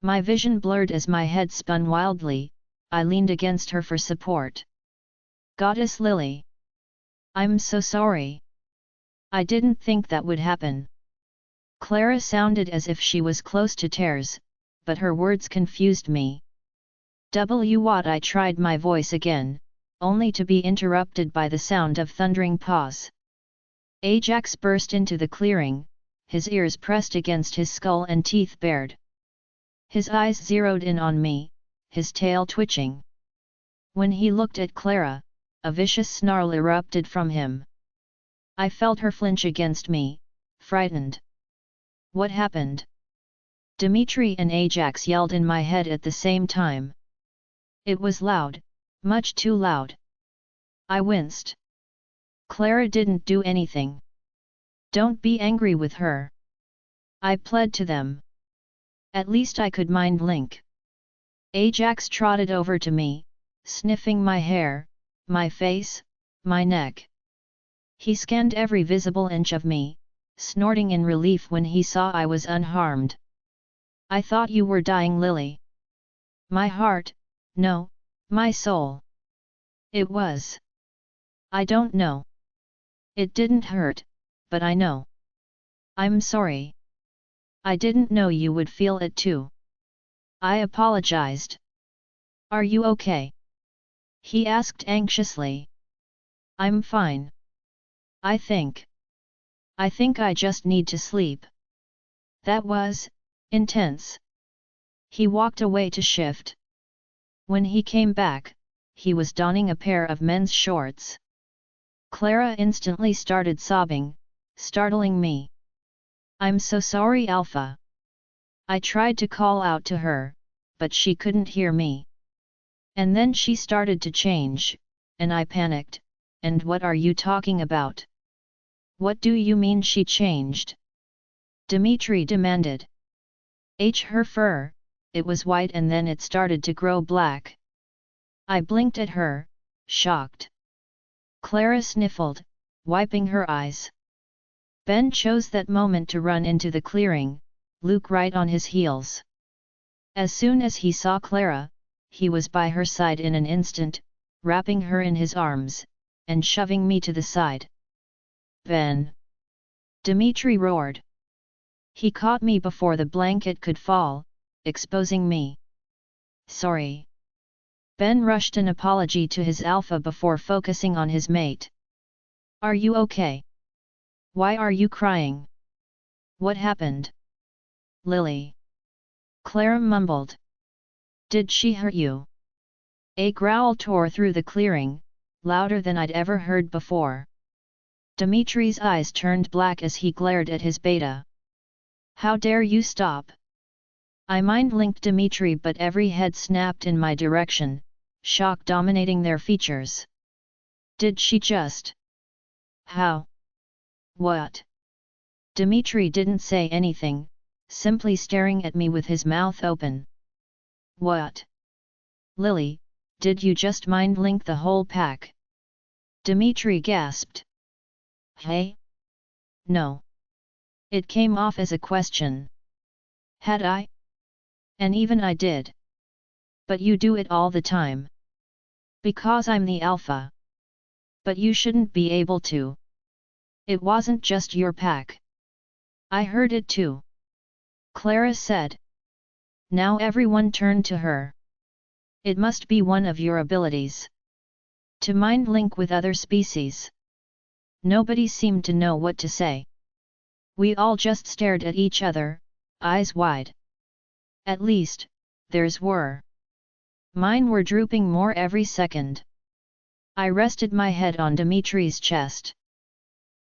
My vision blurred as my head spun wildly. I leaned against her for support. Goddess Lily. I'm so sorry. I didn't think that would happen. Clara sounded as if she was close to tears, but her words confused me. What? I tried my voice again, only to be interrupted by the sound of thundering paws. Ajax burst into the clearing, his ears pressed against his skull and teeth bared. His eyes zeroed in on me, his tail twitching. When he looked at Clara, a vicious snarl erupted from him. I felt her flinch against me, frightened. What happened? Dimitri and Ajax yelled in my head at the same time. It was loud, much too loud. I winced. Clara didn't do anything. Don't be angry with her. I pled to them. At least I could mind link. Ajax trotted over to me, sniffing my hair, my face, my neck. He scanned every visible inch of me, snorting in relief when he saw I was unharmed. I thought you were dying, Lily. My heart, no, my soul. It was. I don't know. It didn't hurt, but I know. I'm sorry. I didn't know you would feel it too. I apologized. Are you okay? He asked anxiously. I'm fine. I think I just need to sleep. That was intense. He walked away to shift. When he came back, he was donning a pair of men's shorts. Clara instantly started sobbing, startling me. I'm so sorry, Alpha. I tried to call out to her, but she couldn't hear me. And then she started to change, and I panicked. And what are you talking about? What do you mean she changed? Dimitri demanded. Her fur, it was white and then it started to grow black. I blinked at her, shocked. Clara sniffled, wiping her eyes. Ben chose that moment to run into the clearing, Luke right on his heels. As soon as he saw Clara, he was by her side in an instant, wrapping her in his arms, and shoving me to the side. Ben! Dimitri roared. He caught me before the blanket could fall, exposing me. Sorry. Ben rushed an apology to his alpha before focusing on his mate. Are you okay? Why are you crying? What happened? Lily. Clara mumbled. Did she hurt you? A growl tore through the clearing, louder than I'd ever heard before. Dimitri's eyes turned black as he glared at his beta. How dare you stop? I mind-linked Dimitri, but every head snapped in my direction, shock dominating their features. Did she just? How? What? Dimitri didn't say anything, simply staring at me with his mouth open. What? Lily, did you just mind link the whole pack? Dimitri gasped. Hey? No. It came off as a question. Had I? And even I did. But you do it all the time. Because I'm the alpha. But you shouldn't be able to. It wasn't just your pack. I heard it too. Clara said. Now everyone turned to her. It must be one of your abilities. To mind link with other species. Nobody seemed to know what to say. We all just stared at each other, eyes wide. At least, theirs were. Mine were drooping more every second. I rested my head on Dimitri's chest.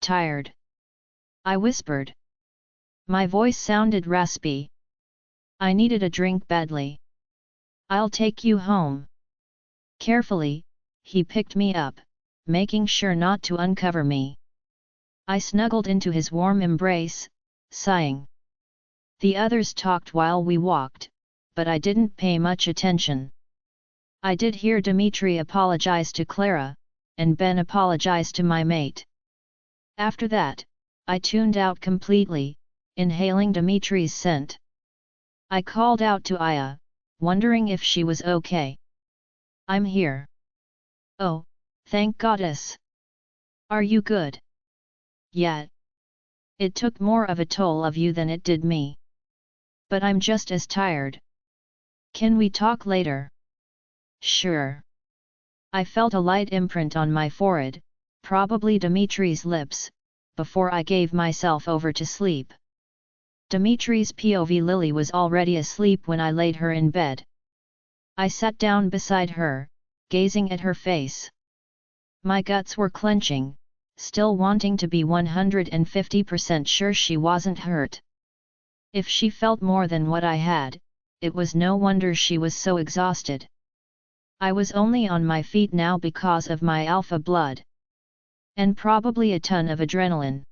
Tired? I whispered. My voice sounded raspy. I needed a drink badly. I'll take you home. Carefully, he picked me up, making sure not to uncover me. I snuggled into his warm embrace, sighing. The others talked while we walked, but I didn't pay much attention. I did hear Dimitri apologize to Clara, and Ben apologize to my mate. After that, I tuned out completely, inhaling Dimitri's scent. I called out to Aya, wondering if she was okay. I'm here. Oh, thank goddess. Are you good? Yeah. It took more of a toll of you than it did me. But I'm just as tired. Can we talk later? Sure. I felt a light imprint on my forehead, probably Dimitri's lips, before I gave myself over to sleep. Dimitri's POV Lily was already asleep when I laid her in bed. I sat down beside her, gazing at her face. My guts were clenching, still wanting to be 150% sure she wasn't hurt. If she felt more than what I had, it was no wonder she was so exhausted. I was only on my feet now because of my alpha blood. And probably a ton of adrenaline.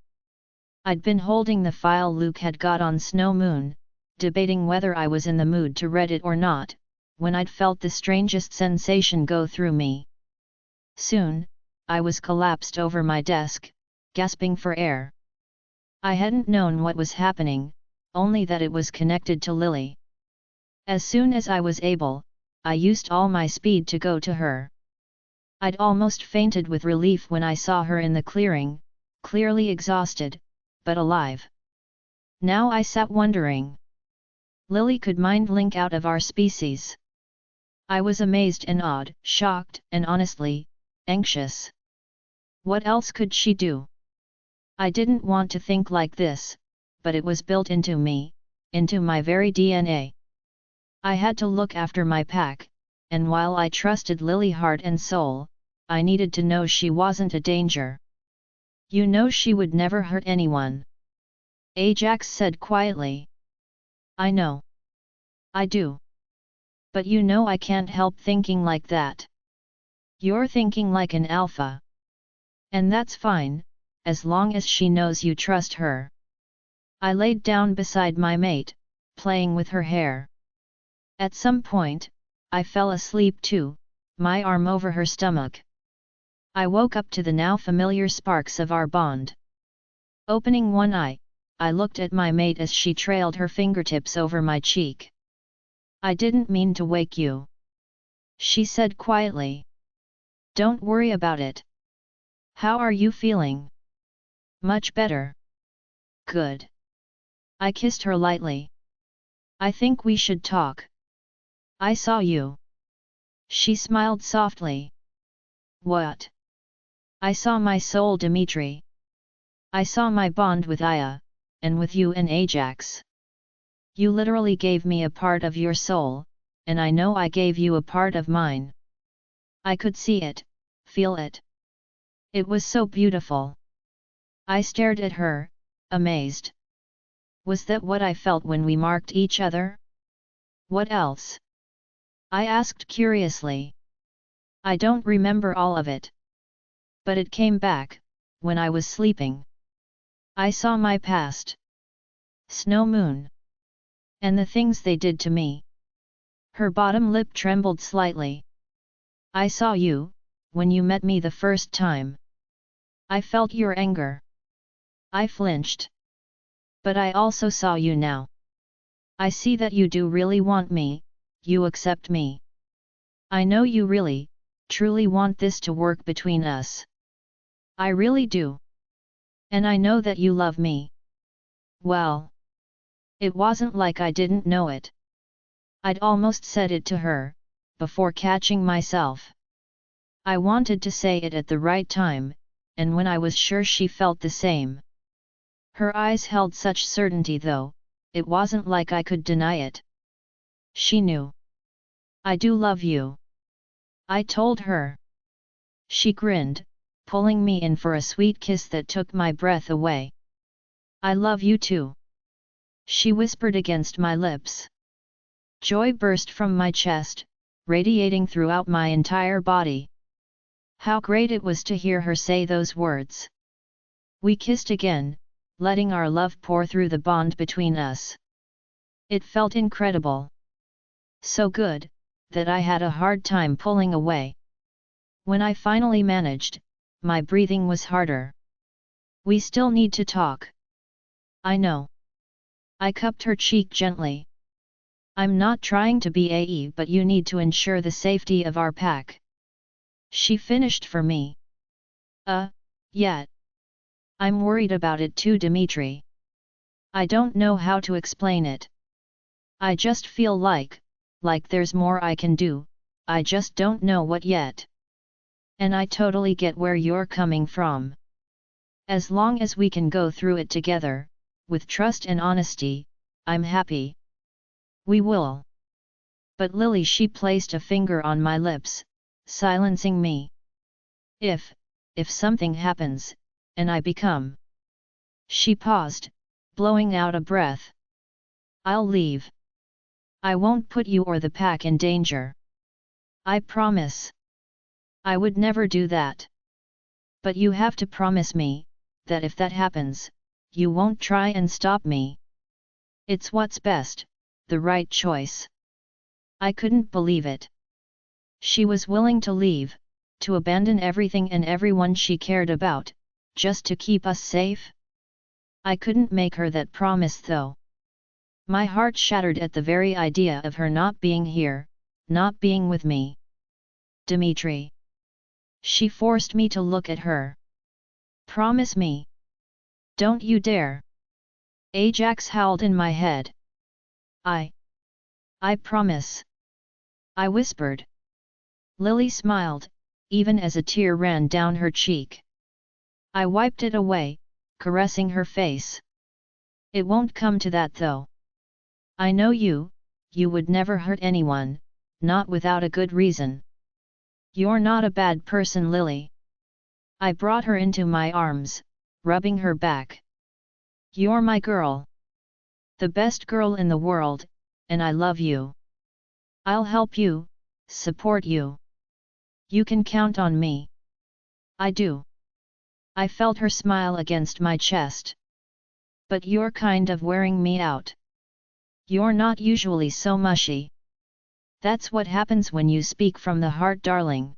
I'd been holding the file Luke had got on Snow Moon, debating whether I was in the mood to read it or not, when I'd felt the strangest sensation go through me. Soon, I was collapsed over my desk, gasping for air. I hadn't known what was happening, only that it was connected to Lily. As soon as I was able, I used all my speed to go to her. I'd almost fainted with relief when I saw her in the clearing, clearly exhausted, but alive. Now I sat wondering. Lily could mind link out of our species. I was amazed and awed, shocked and honestly, anxious. What else could she do? I didn't want to think like this, but it was built into me, into my very DNA. I had to look after my pack, and while I trusted Lily heart and soul, I needed to know she wasn't a danger. You know she would never hurt anyone. Ajax said quietly. I know. I do. But you know I can't help thinking like that. You're thinking like an alpha. And that's fine, as long as she knows you trust her. I laid down beside my mate, playing with her hair. At some point, I fell asleep too, my arm over her stomach. I woke up to the now familiar sparks of our bond. Opening one eye, I looked at my mate as she trailed her fingertips over my cheek. I didn't mean to wake you. She said quietly. Don't worry about it. How are you feeling? Much better. Good. I kissed her lightly. I think we should talk. I saw you. She smiled softly. What? I saw my soul, Dimitri. I saw my bond with Aya, and with you and Ajax. You literally gave me a part of your soul, and I know I gave you a part of mine. I could see it, feel it. It was so beautiful. I stared at her, amazed. Was that what I felt when we marked each other? What else? I asked curiously. I don't remember all of it. But it came back, when I was sleeping. I saw my past. Snow Moon. And the things they did to me. Her bottom lip trembled slightly. I saw you, when you met me the first time. I felt your anger. I flinched. But I also saw you now. I see that you do really want me, you accept me. I know you really, truly want this to work between us. I really do. And I know that you love me. Well. It wasn't like I didn't know it. I'd almost said it to her, before catching myself. I wanted to say it at the right time, and when I was sure she felt the same. Her eyes held such certainty though, it wasn't like I could deny it. She knew. I do love you. I told her. She grinned, pulling me in for a sweet kiss that took my breath away. I love you too. She whispered against my lips. Joy burst from my chest, radiating throughout my entire body. How great it was to hear her say those words. We kissed again, letting our love pour through the bond between us. It felt incredible. So good, that I had a hard time pulling away. When I finally managed, my breathing was harder. We still need to talk. I know. I cupped her cheek gently. I'm not trying to be AE, but you need to ensure the safety of our pack. She finished for me. Yet. I'm worried about it too, Dimitri. I don't know how to explain it. I just feel like there's more I can do, I just don't know what yet. And I totally get where you're coming from. As long as we can go through it together, with trust and honesty, I'm happy. We will. But Lily, she placed a finger on my lips, silencing me. If something happens, and I become. She paused, blowing out a breath. I'll leave. I won't put you or the pack in danger. I promise. I would never do that. But you have to promise me, that if that happens, you won't try and stop me. It's what's best, the right choice. I couldn't believe it. She was willing to leave, to abandon everything and everyone she cared about, just to keep us safe? I couldn't make her that promise though. My heart shattered at the very idea of her not being here, not being with me. Dimitri. She forced me to look at her. Promise me. Don't you dare. Ajax howled in my head. I promise. I whispered. Lily smiled, even as a tear ran down her cheek. I wiped it away, caressing her face. It won't come to that though. I know you would never hurt anyone, not without a good reason. You're not a bad person, Lily. I brought her into my arms, rubbing her back. You're my girl. The best girl in the world, and I love you. I'll help you, support you. You can count on me. I do. I felt her smile against my chest. But you're kind of wearing me out. You're not usually so mushy. That's what happens when you speak from the heart, darling.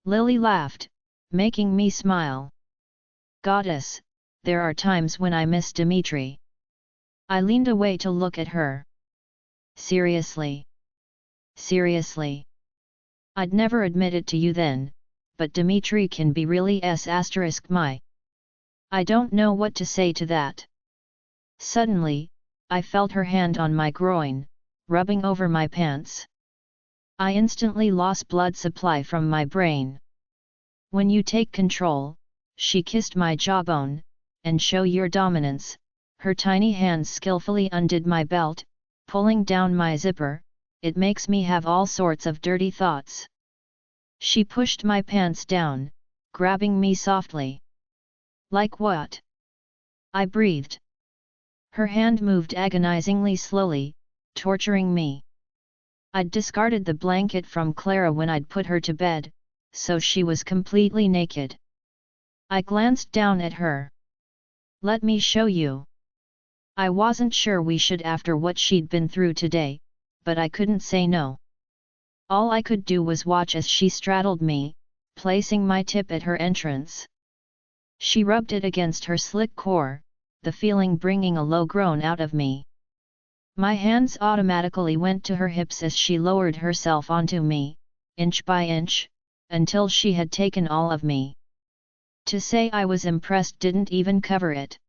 Lily laughed, making me smile. Goddess, there are times when I miss Dimitri. I leaned away to look at her. Seriously. Seriously. I'd never admit it to you then, but Dimitri can be really my. I don't know what to say to that. Suddenly, I felt her hand on my groin, rubbing over my pants. I instantly lost blood supply from my brain. When you take control, she kissed my jawbone, and show your dominance. Her tiny hands skillfully undid my belt, pulling down my zipper. It makes me have all sorts of dirty thoughts. She pushed my pants down, grabbing me softly. Like what? I breathed. Her hand moved agonizingly slowly, torturing me. I'd discarded the blanket from Clara when I'd put her to bed, so she was completely naked. I glanced down at her. "Let me show you." I wasn't sure we should after what she'd been through today, but I couldn't say no. All I could do was watch as she straddled me, placing my tip at her entrance. She rubbed it against her slick core, the feeling bringing a low groan out of me. My hands automatically went to her hips as she lowered herself onto me, inch by inch, until she had taken all of me. To say I was impressed didn't even cover it.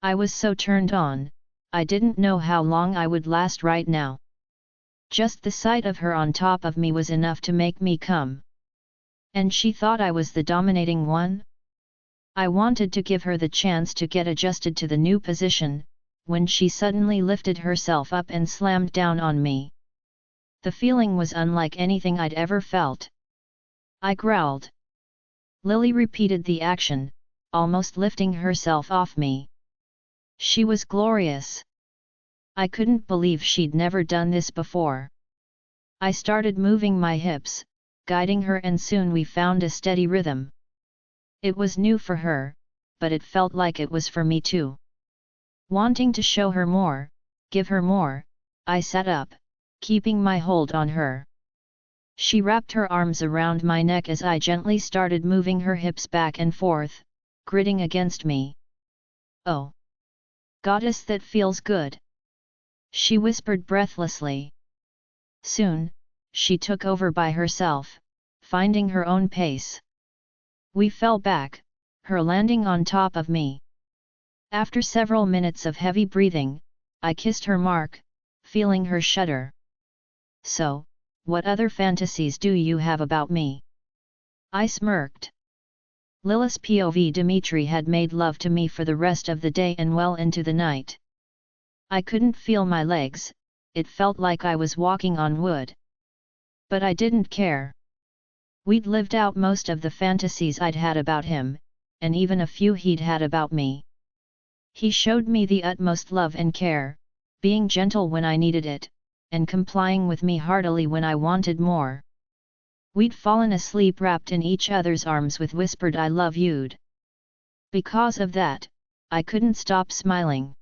I was so turned on, I didn't know how long I would last right now. Just the sight of her on top of me was enough to make me come. And she thought I was the dominating one? I wanted to give her the chance to get adjusted to the new position, when she suddenly lifted herself up and slammed down on me. The feeling was unlike anything I'd ever felt. I growled. Lily repeated the action, almost lifting herself off me. She was glorious. I couldn't believe she'd never done this before. I started moving my hips, guiding her, and soon we found a steady rhythm. It was new for her, but it felt like it was for me too. Wanting to show her more, give her more, I sat up, keeping my hold on her. She wrapped her arms around my neck as I gently started moving her hips back and forth, gritting against me. "Oh, goddess, that feels good," she whispered breathlessly. Soon, she took over by herself, finding her own pace. We fell back, her landing on top of me. After several minutes of heavy breathing, I kissed her mark, feeling her shudder. "So, what other fantasies do you have about me?" I smirked. Lily's POV: Dimitri had made love to me for the rest of the day and well into the night. I couldn't feel my legs, it felt like I was walking on wood. But I didn't care. We'd lived out most of the fantasies I'd had about him, and even a few he'd had about me. He showed me the utmost love and care, being gentle when I needed it, and complying with me heartily when I wanted more. We'd fallen asleep wrapped in each other's arms with whispered "I love you'd." Because of that, I couldn't stop smiling.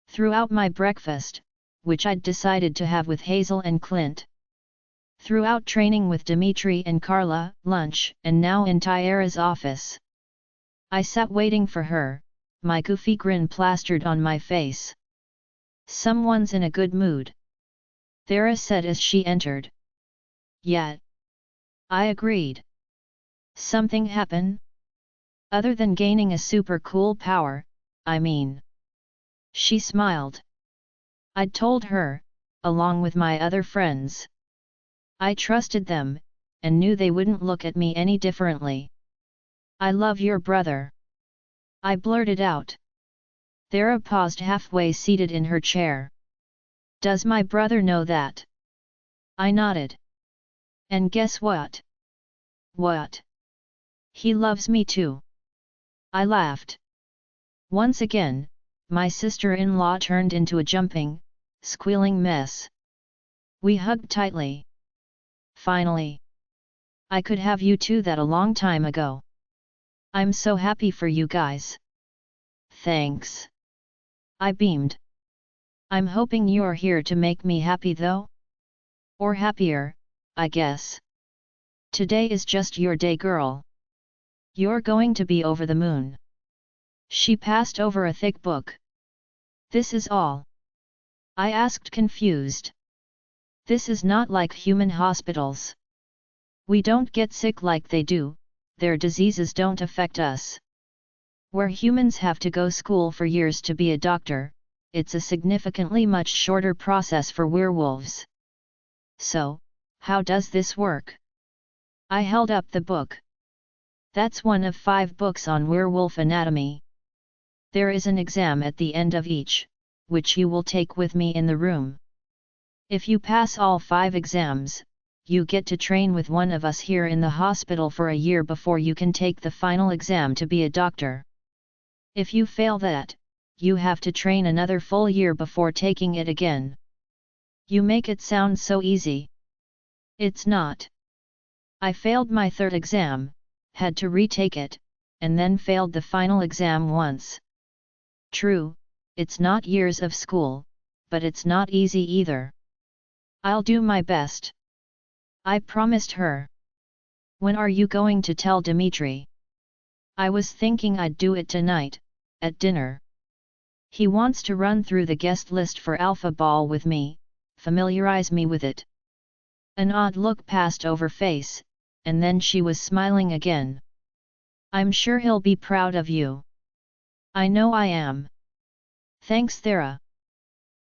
Throughout my breakfast, which I'd decided to have with Hazel and Clint. Throughout training with Dimitri and Carla, lunch, and now in Tyara's office. I sat waiting for her, my goofy grin plastered on my face. "Someone's in a good mood," Clara said as she entered. "Yeah," I agreed. "Something happen? Other than gaining a super cool power, I mean." She smiled. I'd told her, along with my other friends. I trusted them, and knew they wouldn't look at me any differently. "I love your brother," I blurted out. Clara paused halfway seated in her chair. "Does my brother know that?" I nodded. "And guess what?" "What?" "He loves me too." I laughed. Once again, my sister-in-law turned into a jumping, squealing mess. We hugged tightly. "Finally! I could have you two that a long time ago. I'm so happy for you guys." "Thanks." I beamed. "I'm hoping you're here to make me happy though? Or happier, I guess. Today is just your day, girl. You're going to be over the moon." She passed over a thick book. "This is all?" I asked, confused. "This is not like human hospitals. We don't get sick like they do, their diseases don't affect us. Where humans have to go school for years to be a doctor, it's a significantly much shorter process for werewolves. So, how does this work?" I held up the book. "That's one of 5 books on werewolf anatomy. There is an exam at the end of each, which you will take with me in the room. If you pass all 5 exams, you get to train with one of us here in the hospital for a year before you can take the final exam to be a doctor. If you fail that, you have to train another full year before taking it again." You make it sound so easy. It's not. I failed my third exam, had to retake it, and then failed the final exam once. True, it's not years of school, but it's not easy either. I'll do my best. I promised her. When are you going to tell Dimitri? I was thinking I'd do it tonight, at dinner. He wants to run through the guest list for Alpha Ball with me, familiarize me with it. An odd look passed over face, and then she was smiling again. I'm sure he'll be proud of you. I know I am. Thanks, Clara.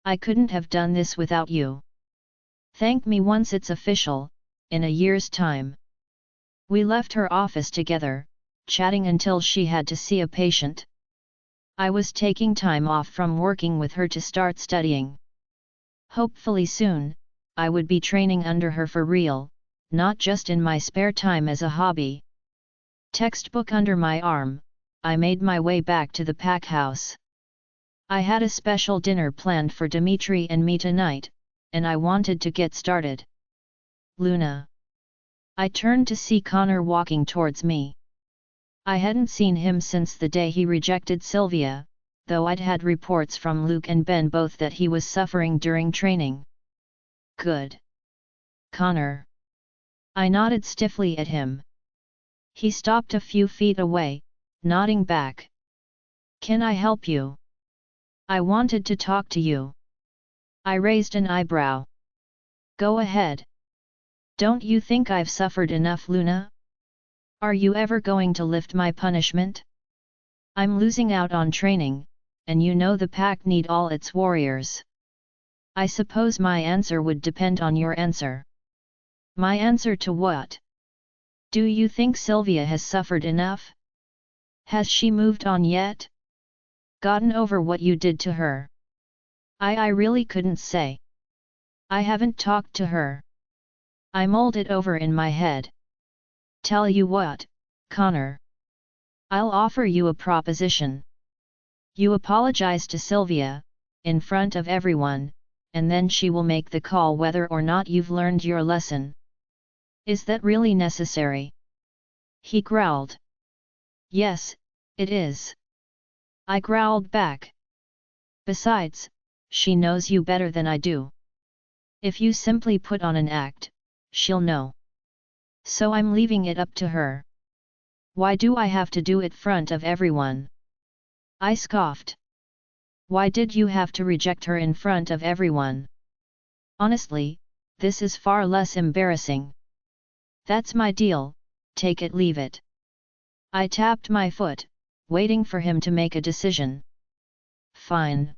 I couldn't have done this without you. Thank me once it's official, in a year's time. We left her office together, chatting until she had to see a patient. I was taking time off from working with her to start studying. Hopefully soon, I would be training under her for real, not just in my spare time as a hobby. Textbook under my arm, I made my way back to the pack house. I had a special dinner planned for Dimitri and me tonight, and I wanted to get started. Luna. I turned to see Connor walking towards me. I hadn't seen him since the day he rejected Silvia, though I'd had reports from Luke and Ben both that he was suffering during training. Good. Connor. I nodded stiffly at him. He stopped a few feet away, nodding back. Can I help you? I wanted to talk to you. I raised an eyebrow. Go ahead. Don't you think I've suffered enough, Luna? Are you ever going to lift my punishment? I'm losing out on training, and you know the pack need all its warriors. I suppose my answer would depend on your answer. My answer to what? Do you think Silvia has suffered enough? Has she moved on yet? Gotten over what you did to her? I really couldn't say. I haven't talked to her. I mulled it over in my head. Tell you what, Connor. I'll offer you a proposition. You apologize to Silvia, in front of everyone, and then she will make the call whether or not you've learned your lesson. Is that really necessary? He growled. Yes, it is. I growled back. Besides, she knows you better than I do. If you simply put on an act, she'll know. So I'm leaving it up to her. Why do I have to do it in front of everyone? I scoffed. Why did you have to reject her in front of everyone? Honestly, this is far less embarrassing. That's my deal, take it leave it. I tapped my foot, waiting for him to make a decision. Fine.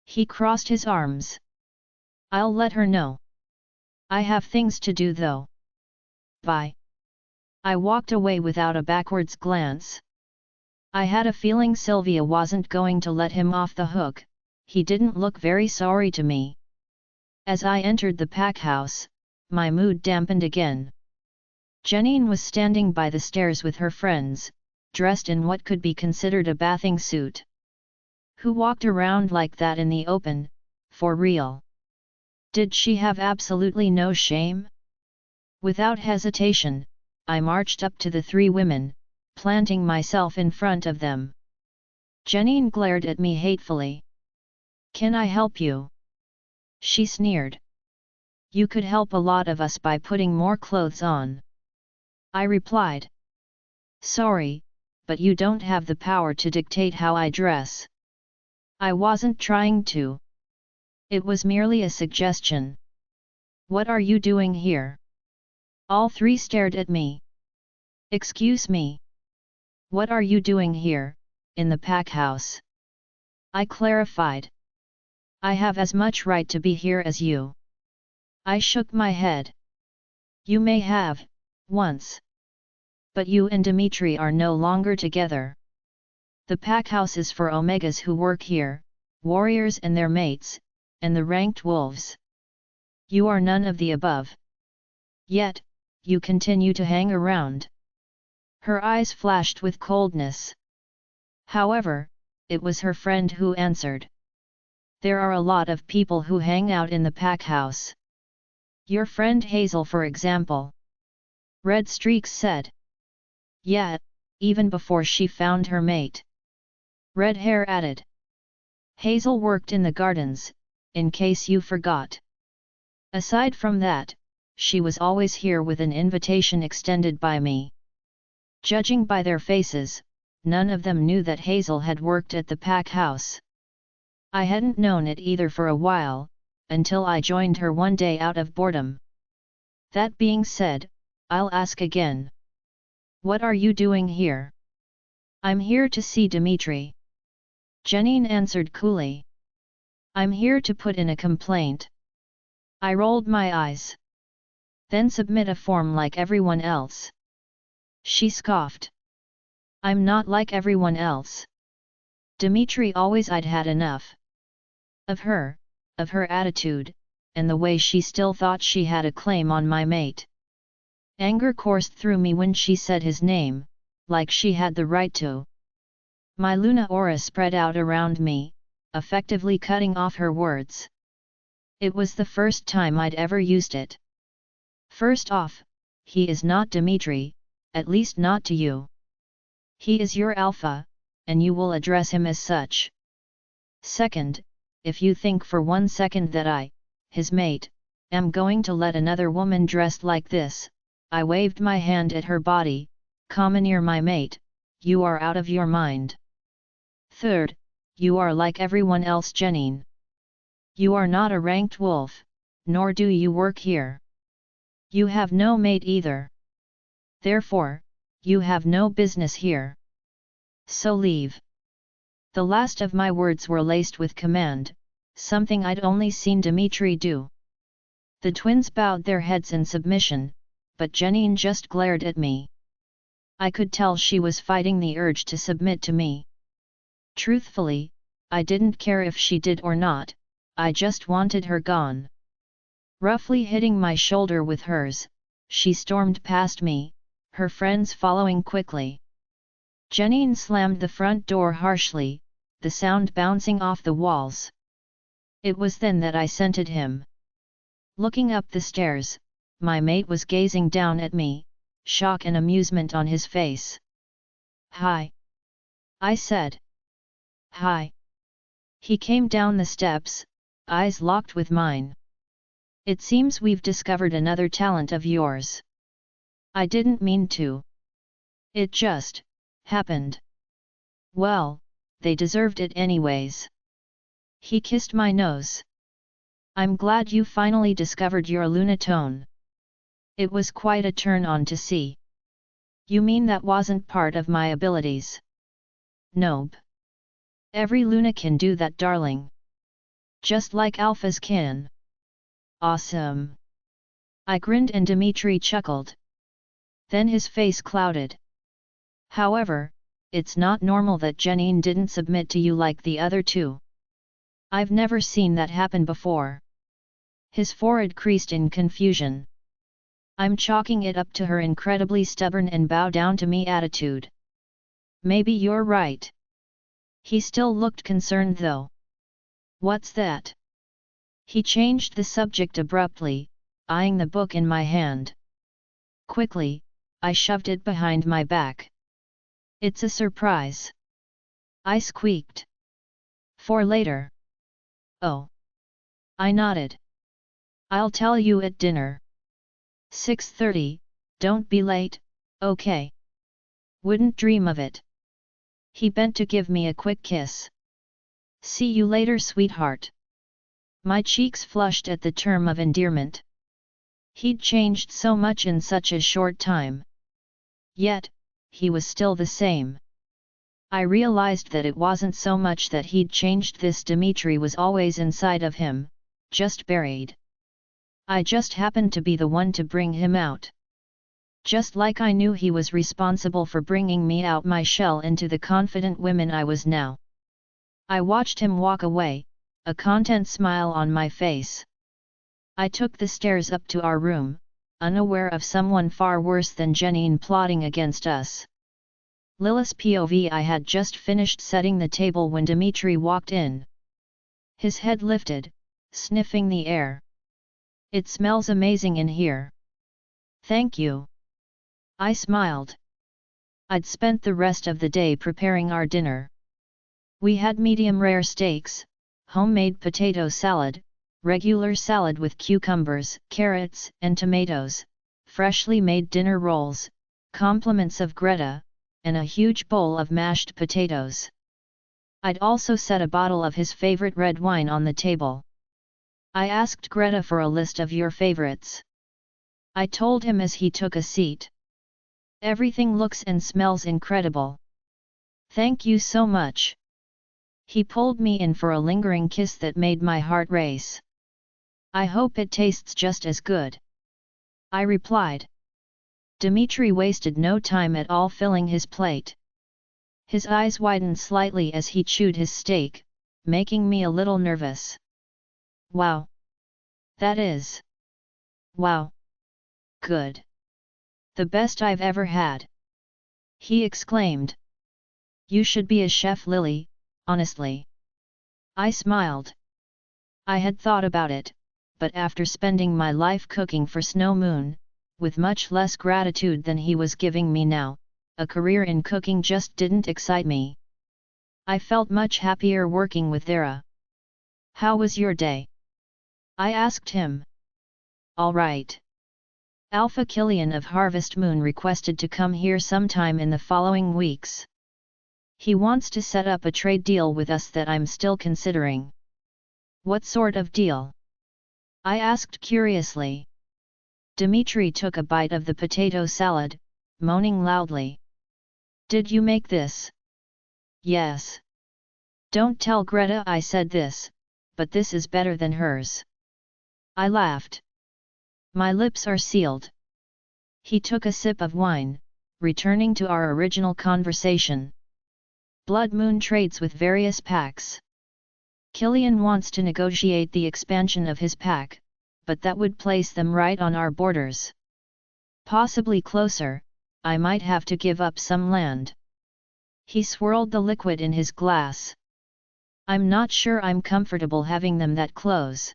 He crossed his arms. I'll let her know. I have things to do though. Bye. I walked away without a backwards glance. I had a feeling Silvia wasn't going to let him off the hook, he didn't look very sorry to me. As I entered the pack house, my mood dampened again. Janine was standing by the stairs with her friends, dressed in what could be considered a bathing suit. Who walked around like that in the open, for real? Did she have absolutely no shame? Without hesitation, I marched up to the three women, planting myself in front of them. Janine glared at me hatefully. Can I help you? She sneered. You could help a lot of us by putting more clothes on. I replied. Sorry, but you don't have the power to dictate how I dress. I wasn't trying to. It was merely a suggestion. What are you doing here? All three stared at me. Excuse me. What are you doing here, in the pack house? I clarified. I have as much right to be here as you. I shook my head. You may have, once. But you and Dimitri are no longer together. The pack house is for Omegas who work here, warriors and their mates, and the ranked wolves. You are none of the above. Yet, you continue to hang around. Her eyes flashed with coldness. However, it was her friend who answered. There are a lot of people who hang out in the pack house. Your friend Hazel, for example. Red Streaks said. Yeah, even before she found her mate. Red Hair added. Hazel worked in the gardens, in case you forgot. Aside from that, she was always here with an invitation extended by me. Judging by their faces, none of them knew that Hazel had worked at the pack house. I hadn't known it either for a while, until I joined her one day out of boredom. That being said, I'll ask again. What are you doing here? I'm here to see Dimitri. Janine answered coolly. I'm here to put in a complaint. I rolled my eyes. Then submit a form like everyone else. She scoffed. I'm not like everyone else. Dimitri always I'd had enough. Of her attitude, and the way she still thought she had a claim on my mate. Anger coursed through me when she said his name, like she had the right to. My Luna aura spread out around me, effectively cutting off her words. It was the first time I'd ever used it. First off, he is not Dimitri, at least not to you. He is your alpha, and you will address him as such. Second, if you think for 1 second that I, his mate, am going to let another woman dressed like this, I waved my hand at her body, commandeer my mate, you are out of your mind. Third, you are like everyone else, Janine. You are not a ranked wolf, nor do you work here. You have no mate either. Therefore, you have no business here. So leave. The last of my words were laced with command, something I'd only seen Dimitri do. The twins bowed their heads in submission, but Janine just glared at me. I could tell she was fighting the urge to submit to me. Truthfully, I didn't care if she did or not, I just wanted her gone. Roughly hitting my shoulder with hers, she stormed past me, her friends following quickly. Janine slammed the front door harshly, the sound bouncing off the walls. It was then that I scented him. Looking up the stairs, my mate was gazing down at me, shock and amusement on his face. Hi. I said. Hi. He came down the steps, eyes locked with mine. It seems we've discovered another talent of yours. I didn't mean to. It just happened. Well, they deserved it anyways. He kissed my nose. I'm glad you finally discovered your Luna tone. It was quite a turn on to see. You mean that wasn't part of my abilities? Nope. Every Luna can do that, darling. Just like alphas can. Awesome. I grinned and Dimitri chuckled. Then his face clouded. However, it's not normal that Janine didn't submit to you like the other two. I've never seen that happen before. His forehead creased in confusion. I'm chalking it up to her incredibly stubborn and bow down to me attitude. Maybe you're right. He still looked concerned though. What's that? He changed the subject abruptly, eyeing the book in my hand. Quickly, I shoved it behind my back. It's a surprise. I squeaked. For later. Oh. I nodded. I'll tell you at dinner. 6:30, don't be late, okay? Wouldn't dream of it. He bent to give me a quick kiss. See you later, sweetheart. My cheeks flushed at the term of endearment. He'd changed so much in such a short time. Yet, he was still the same. I realized that it wasn't so much that he'd changed, this Dimitri was always inside of him, just buried. I just happened to be the one to bring him out. Just like I knew he was responsible for bringing me out my shell into the confident woman I was now. I watched him walk away, a content smile on my face. I took the stairs up to our room, unaware of someone far worse than Janine plotting against us. Lilith's POV: I had just finished setting the table when Dimitri walked in. His head lifted, sniffing the air. It smells amazing in here. Thank you. I smiled. I'd spent the rest of the day preparing our dinner. We had medium-rare steaks, homemade potato salad, regular salad with cucumbers, carrots, and tomatoes, freshly made dinner rolls, compliments of Greta, and a huge bowl of mashed potatoes. I'd also set a bottle of his favorite red wine on the table. I asked Greta for a list of your favorites. I told him as he took a seat. Everything looks and smells incredible. Thank you so much. He pulled me in for a lingering kiss that made my heart race. I hope it tastes just as good. I replied. Dimitri wasted no time at all filling his plate. His eyes widened slightly as he chewed his steak, making me a little nervous. Wow! That is... wow! Good! The best I've ever had! He exclaimed. You should be a chef, Lily, honestly. I smiled. I had thought about it, but after spending my life cooking for Snow Moon, with much less gratitude than he was giving me now, a career in cooking just didn't excite me. I felt much happier working with Dara. How was your day? I asked him. All right. Alpha Killian of Harvest Moon requested to come here sometime in the following weeks. He wants to set up a trade deal with us that I'm still considering. What sort of deal? I asked curiously. Dimitri took a bite of the potato salad, moaning loudly. Did you make this? Yes. Don't tell Greta I said this, but this is better than hers. I laughed. My lips are sealed. He took a sip of wine, returning to our original conversation. Blood Moon trades with various pacts. Killian wants to negotiate the expansion of his pack, but that would place them right on our borders. Possibly closer, I might have to give up some land. He swirled the liquid in his glass. I'm not sure I'm comfortable having them that close.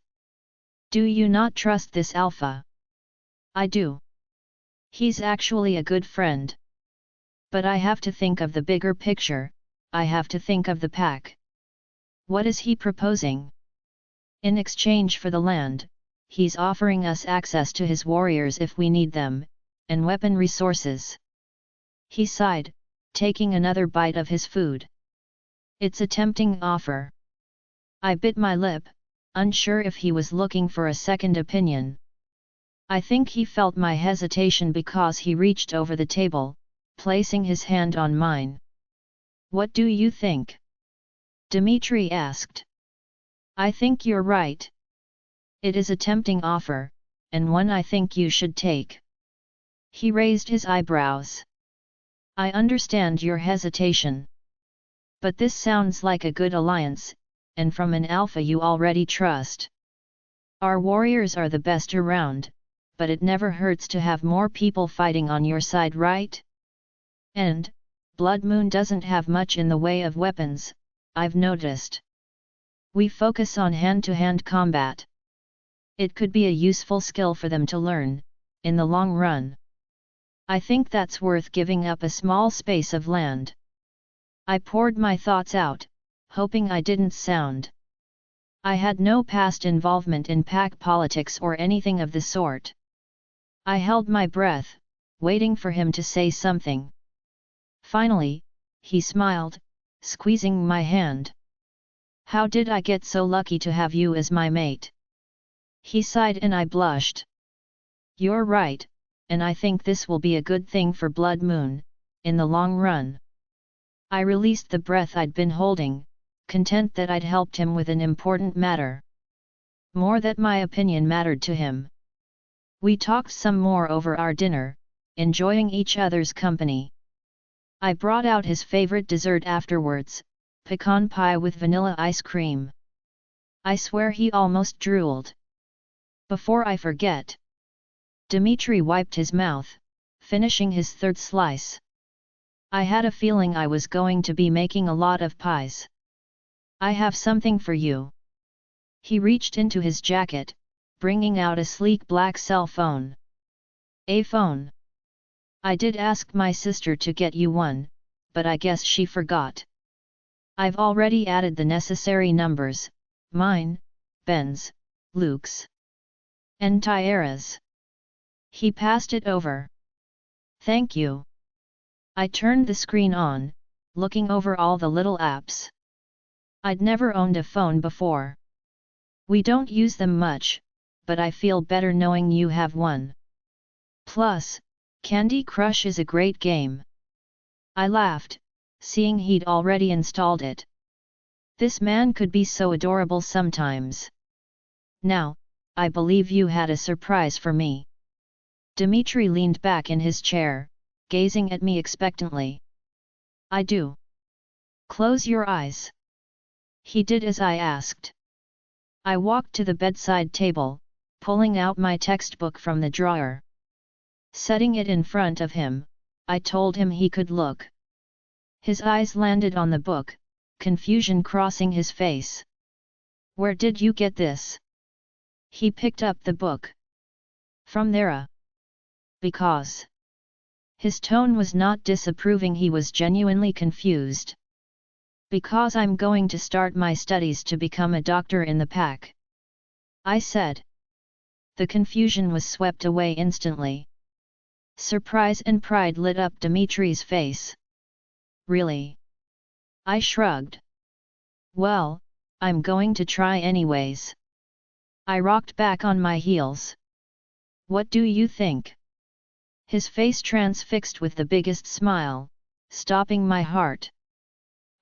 Do you not trust this Alpha? I do. He's actually a good friend. But I have to think of the bigger picture, I have to think of the pack. What is he proposing? In exchange for the land, he's offering us access to his warriors if we need them, and weapon resources. He sighed, taking another bite of his food. It's a tempting offer. I bit my lip, unsure if he was looking for a second opinion. I think he felt my hesitation because he reached over the table, placing his hand on mine. What do you think? Dimitri asked. I think you're right. It is a tempting offer, and one I think you should take. He raised his eyebrows. I understand your hesitation. But this sounds like a good alliance, and from an Alpha you already trust. Our warriors are the best around, but it never hurts to have more people fighting on your side, right? And, Blood Moon doesn't have much in the way of weapons, I've noticed. We focus on hand-to-hand combat. It could be a useful skill for them to learn, in the long run. I think that's worth giving up a small space of land. I poured my thoughts out, hoping I didn't sound. I had no past involvement in pack politics or anything of the sort. I held my breath, waiting for him to say something. Finally, he smiled, squeezing my hand. How did I get so lucky to have you as my mate? He sighed and I blushed. You're right, and I think this will be a good thing for Blood Moon, in the long run. I released the breath I'd been holding, content that I'd helped him with an important matter. More that my opinion mattered to him. We talked some more over our dinner, enjoying each other's company. I brought out his favorite dessert afterwards, pecan pie with vanilla ice cream. I swear he almost drooled. Before I forget. Dimitri wiped his mouth, finishing his third slice. I had a feeling I was going to be making a lot of pies. I have something for you. He reached into his jacket, bringing out a sleek black cell phone. A phone. I did ask my sister to get you one, but I guess she forgot. I've already added the necessary numbers, mine, Ben's, Luke's, and Tyara's. He passed it over. Thank you. I turned the screen on, looking over all the little apps. I'd never owned a phone before. We don't use them much, but I feel better knowing you have one. Plus, Candy Crush is a great game. I laughed, seeing he'd already installed it. This man could be so adorable sometimes. Now, I believe you had a surprise for me. Dimitri leaned back in his chair, gazing at me expectantly. I do. Close your eyes. He did as I asked. I walked to the bedside table, pulling out my textbook from the drawer. Setting it in front of him, I told him he could look. His eyes landed on the book, confusion crossing his face. Where did you get this? He picked up the book. From there. Because. His tone was not disapproving, he was genuinely confused. Because I'm going to start my studies to become a doctor in the pact, I said. The confusion was swept away instantly. Surprise and pride lit up Dimitri's face. Really? I shrugged. Well, I'm going to try anyways. I rocked back on my heels. What do you think? His face transfixed with the biggest smile, stopping my heart.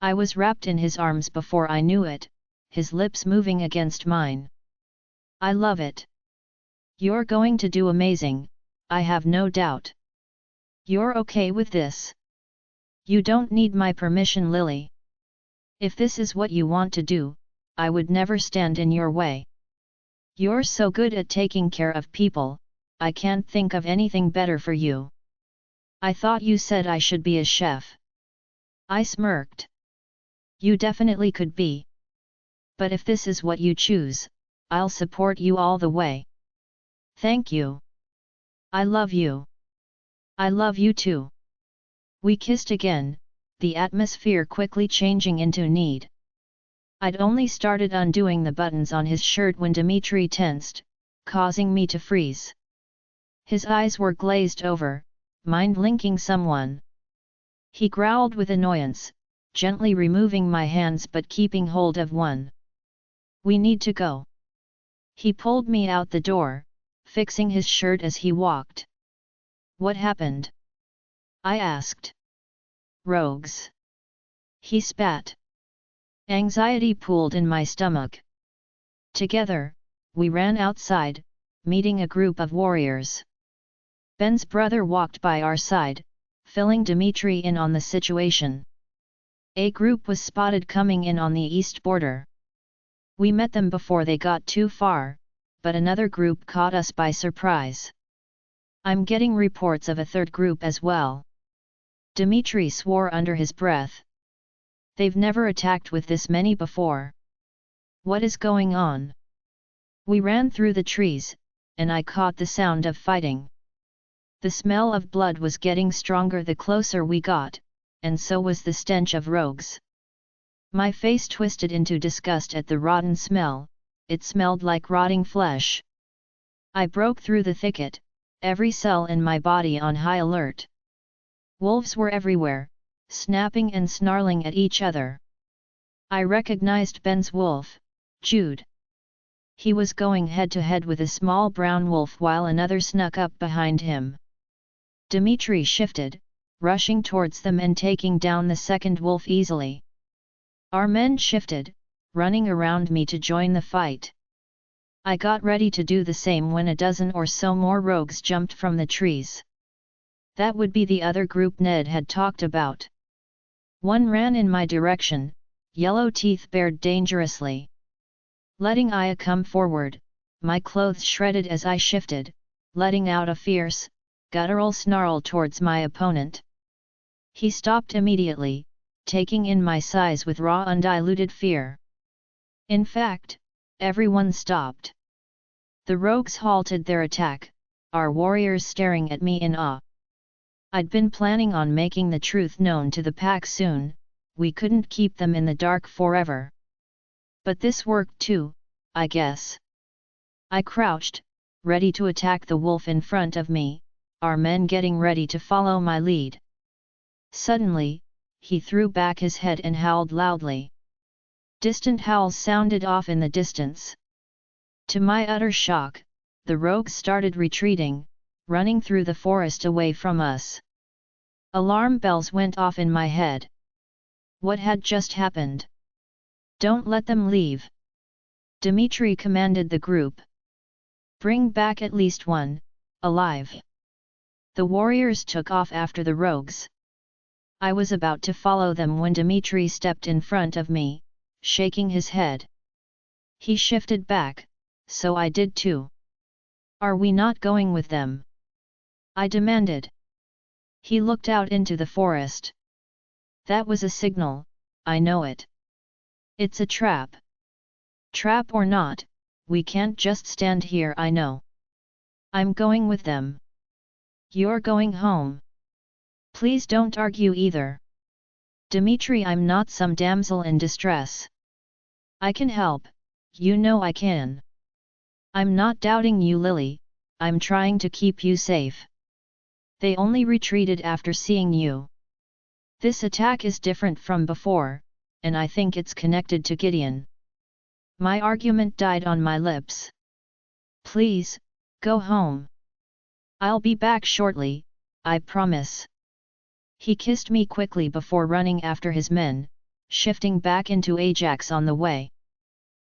I was wrapped in his arms before I knew it, his lips moving against mine. I love it. You're going to do amazing, I have no doubt. You're okay with this? You don't need my permission, Lily. If this is what you want to do, I would never stand in your way. You're so good at taking care of people, I can't think of anything better for you. I thought you said I should be a chef. I smirked. You definitely could be. But if this is what you choose, I'll support you all the way. Thank you. I love you. I love you too. We kissed again, the atmosphere quickly changing into need. I'd only started undoing the buttons on his shirt when Dimitri tensed, causing me to freeze. His eyes were glazed over, mind-linking someone. He growled with annoyance, gently removing my hands but keeping hold of one. We need to go. He pulled me out the door, fixing his shirt as he walked. What happened? I asked. Rogues. He spat. Anxiety pooled in my stomach. Together, we ran outside, meeting a group of warriors. Ben's brother walked by our side, filling Dimitri in on the situation. A group was spotted coming in on the east border. We met them before they got too far, but another group caught us by surprise. I'm getting reports of a third group as well. Dimitri swore under his breath. They've never attacked with this many before. What is going on? We ran through the trees, and I caught the sound of fighting. The smell of blood was getting stronger the closer we got, and so was the stench of rogues. My face twisted into disgust at the rotten smell, it smelled like rotting flesh. I broke through the thicket, every cell in my body on high alert. Wolves were everywhere, snapping and snarling at each other. I recognized Ben's wolf, Jude. He was going head-to-head with a small brown wolf while another snuck up behind him. Dimitri shifted, rushing towards them and taking down the second wolf easily. Our men shifted, running around me to join the fight. I got ready to do the same when a dozen or so more rogues jumped from the trees. That would be the other group Ned had talked about. One ran in my direction, yellow teeth bared dangerously. Letting Aya come forward, my clothes shredded as I shifted, letting out a fierce, guttural snarl towards my opponent. He stopped immediately, taking in my size with raw undiluted fear. In fact, Everyone stopped. The rogues halted their attack, our warriors staring at me in awe. I'd been planning on making the truth known to the pack soon. We couldn't keep them in the dark forever. But this worked too, I guess. I crouched, ready to attack the wolf in front of me, our men getting ready to follow my lead. Suddenly, he threw back his head and howled loudly. Distant howls sounded off in the distance. To my utter shock, the rogues started retreating, running through the forest away from us. Alarm bells went off in my head. What had just happened? Don't let them leave. Dimitri commanded the group. Bring back at least one, alive. The warriors took off after the rogues. I was about to follow them when Dimitri stepped in front of me, shaking his head. He shifted back, so I did too. Are we not going with them? I demanded. He looked out into the forest. That was a signal, I know it. It's a trap. Trap or not, we can't just stand here, I know. I'm going with them. You're going home. Please don't argue either. Dimitri, I'm not some damsel in distress. I can help, you know I can. I'm not doubting you, Lily, I'm trying to keep you safe. They only retreated after seeing you. This attack is different from before, and I think it's connected to Gideon. My argument died on my lips. Please, go home. I'll be back shortly, I promise. He kissed me quickly before running after his men, shifting back into Ajax on the way.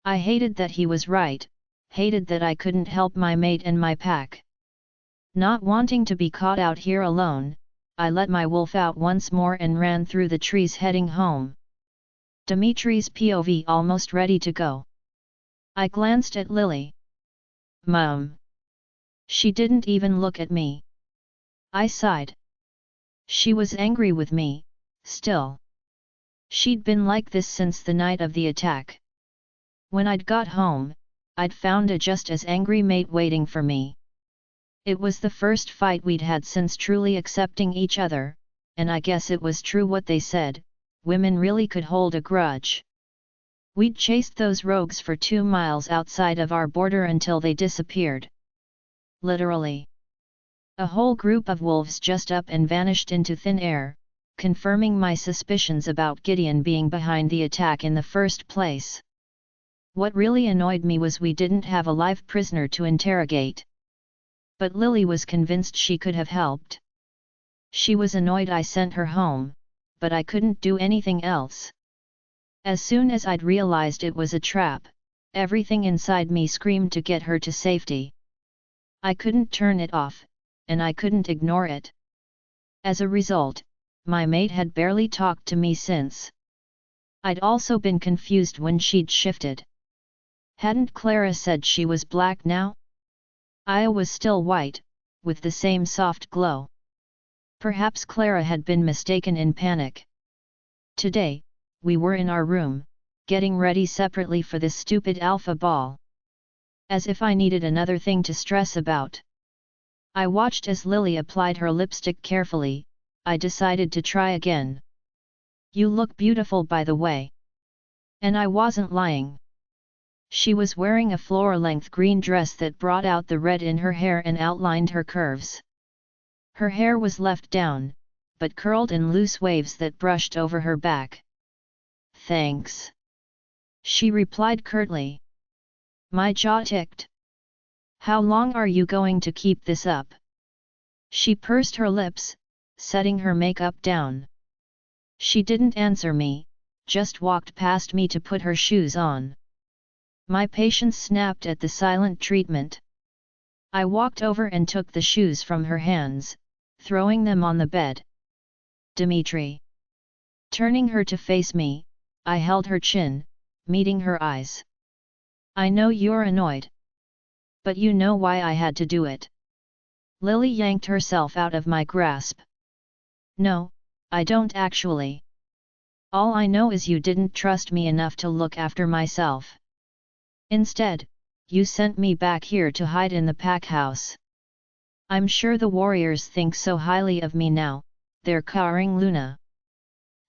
I hated that he was right, hated that I couldn't help my mate and my pack. Not wanting to be caught out here alone, I let my wolf out once more and ran through the trees heading home. Dimitri's POV almost ready to go. I glanced at Lily. Mum. She didn't even look at me. I sighed. She was angry with me, still. She'd been like this since the night of the attack. When I'd got home, I'd found a just as angry mate waiting for me. It was the first fight we'd had since truly accepting each other, and I guess it was true what they said, women really could hold a grudge. We'd chased those rogues for 2 miles outside of our border until they disappeared. Literally. A whole group of wolves just up and vanished into thin air, confirming my suspicions about Gideon being behind the attack in the first place. What really annoyed me was we didn't have a live prisoner to interrogate. But Lily was convinced she could have helped. She was annoyed I sent her home, but I couldn't do anything else. As soon as I'd realized it was a trap, everything inside me screamed to get her to safety. I couldn't turn it off, and I couldn't ignore it. As a result, my mate had barely talked to me since. I'd also been confused when she'd shifted. Hadn't Clara said she was black now? I was still white, with the same soft glow. Perhaps Clara had been mistaken in panic. Today, we were in our room, getting ready separately for this stupid alpha ball. As if I needed another thing to stress about. I watched as Lily applied her lipstick carefully. I decided to try again. You look beautiful, by the way. And I wasn't lying. She was wearing a floor-length green dress that brought out the red in her hair and outlined her curves. Her hair was left down, but curled in loose waves that brushed over her back. Thanks. She replied curtly. My jaw ticked. How long are you going to keep this up? She pursed her lips, setting her makeup down. She didn't answer me, just walked past me to put her shoes on. My patience snapped at the silent treatment. I walked over and took the shoes from her hands, throwing them on the bed. Dimitri. Turning her to face me, I held her chin, meeting her eyes. I know you're annoyed. But you know why I had to do it. Lily yanked herself out of my grasp. No, I don't actually. All I know is you didn't trust me enough to look after myself. Instead, you sent me back here to hide in the pack house. I'm sure the warriors think so highly of me now, they're cowering Luna.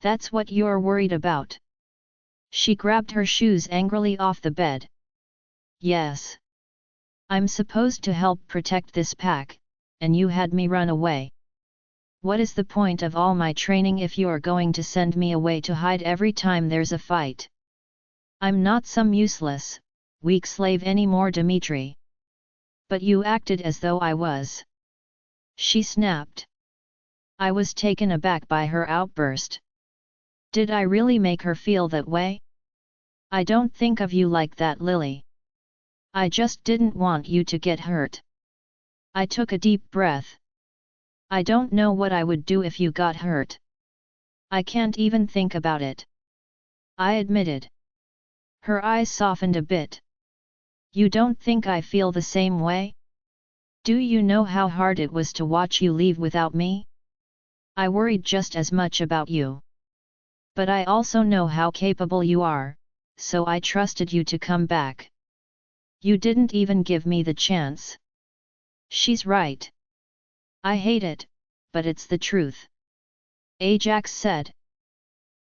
That's what you're worried about. She grabbed her shoes angrily off the bed. Yes. I'm supposed to help protect this pack, and you had me run away. What is the point of all my training if you're going to send me away to hide every time there's a fight? I'm not some useless, weak slave anymore, Dimitri. But you acted as though I was. She snapped. I was taken aback by her outburst. Did I really make her feel that way? I don't think of you like that, Lily. I just didn't want you to get hurt. I took a deep breath. I don't know what I would do if you got hurt. I can't even think about it. I admitted. Her eyes softened a bit. You don't think I feel the same way? Do you know how hard it was to watch you leave without me? I worried just as much about you. But I also know how capable you are, so I trusted you to come back. You didn't even give me the chance. She's right. I hate it, but it's the truth. Ajax said.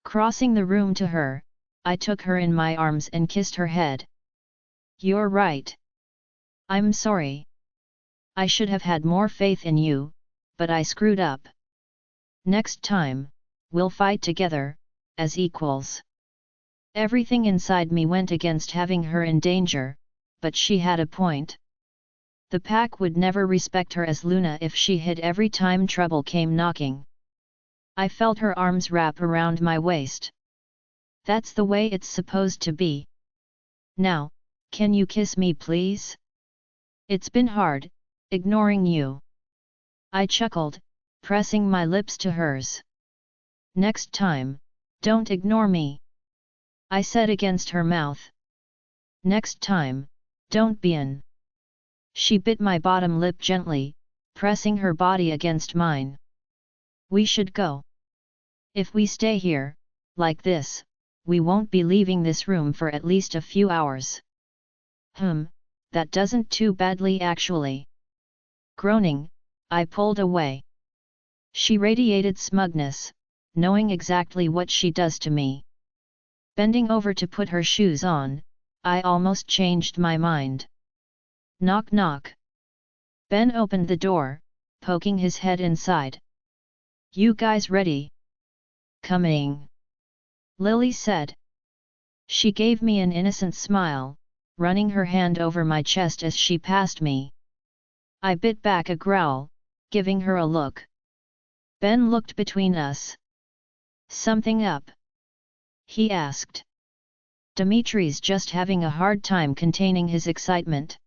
Crossing the room to her, I took her in my arms and kissed her head. You're right. I'm sorry. I should have had more faith in you, but I screwed up. Next time, we'll fight together, as equals. Everything inside me went against having her in danger, but she had a point. The pack would never respect her as Luna if she hid every time trouble came knocking. I felt her arms wrap around my waist. That's the way it's supposed to be. Now, can you kiss me please? It's been hard, ignoring you. I chuckled, pressing my lips to hers. Next time, don't ignore me. I said against her mouth. Next time, don't be in. She bit my bottom lip gently, pressing her body against mine. We should go. If we stay here, like this, we won't be leaving this room for at least a few hours. That doesn't too badly actually. Groaning, I pulled away. She radiated smugness, knowing exactly what she does to me. Bending over to put her shoes on, I almost changed my mind. Knock knock. Ben opened the door, poking his head inside. You guys ready? Coming. Lily said. She gave me an innocent smile, running her hand over my chest as she passed me. I bit back a growl, giving her a look. Ben looked between us. Something up? He asked. Dimitri's just having a hard time containing his excitement.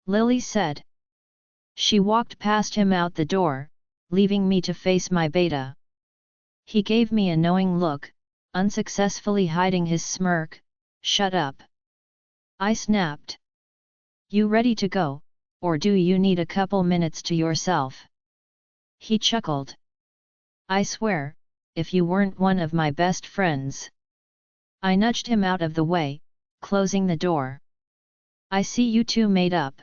Lily said. She walked past him out the door, leaving me to face my beta. He gave me a knowing look, unsuccessfully hiding his smirk. Shut up. I snapped. You ready to go, or do you need a couple minutes to yourself? He chuckled. I swear, if you weren't one of my best friends. I nudged him out of the way, closing the door. I see you two made up.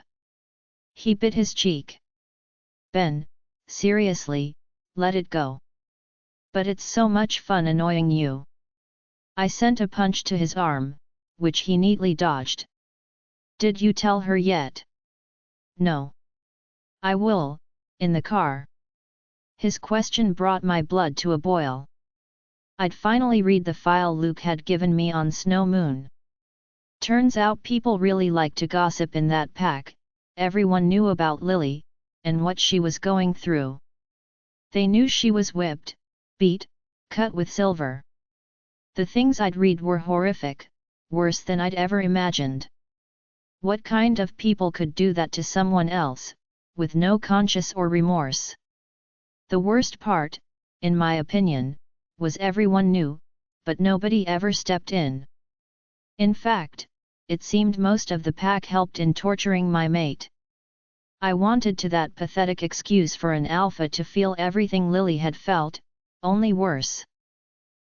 He bit his cheek. Ben, seriously, let it go. But it's so much fun annoying you. I sent a punch to his arm, which he neatly dodged. Did you tell her yet? No. I will, in the car. His question brought my blood to a boil. I'd finally read the file Luke had given me on Snow Moon. Turns out people really like to gossip in that pack. Everyone knew about Lily, and what she was going through. They knew she was whipped, beat, cut with silver. The things I'd read were horrific, worse than I'd ever imagined. What kind of people could do that to someone else, with no conscience or remorse? The worst part, in my opinion, was everyone knew, but nobody ever stepped in. In fact, it seemed most of the pack helped in torturing my mate. I wanted to that pathetic excuse for an alpha to feel everything Lily had felt, only worse.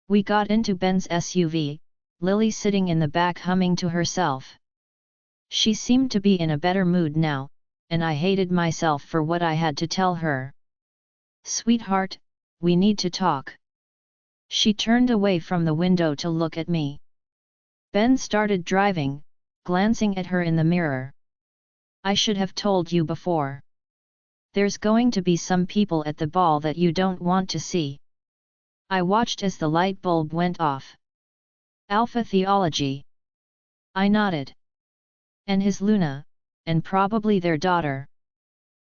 We got into Ben's SUV, Lily sitting in the back humming to herself. She seemed to be in a better mood now, and I hated myself for what I had to tell her. "Sweetheart, we need to talk." She turned away from the window to look at me. Ben started driving, glancing at her in the mirror. "I should have told you before. There's going to be some people at the ball that you don't want to see." I watched as the light bulb went off. "Alpha theology." I nodded. "And his Luna, and probably their daughter."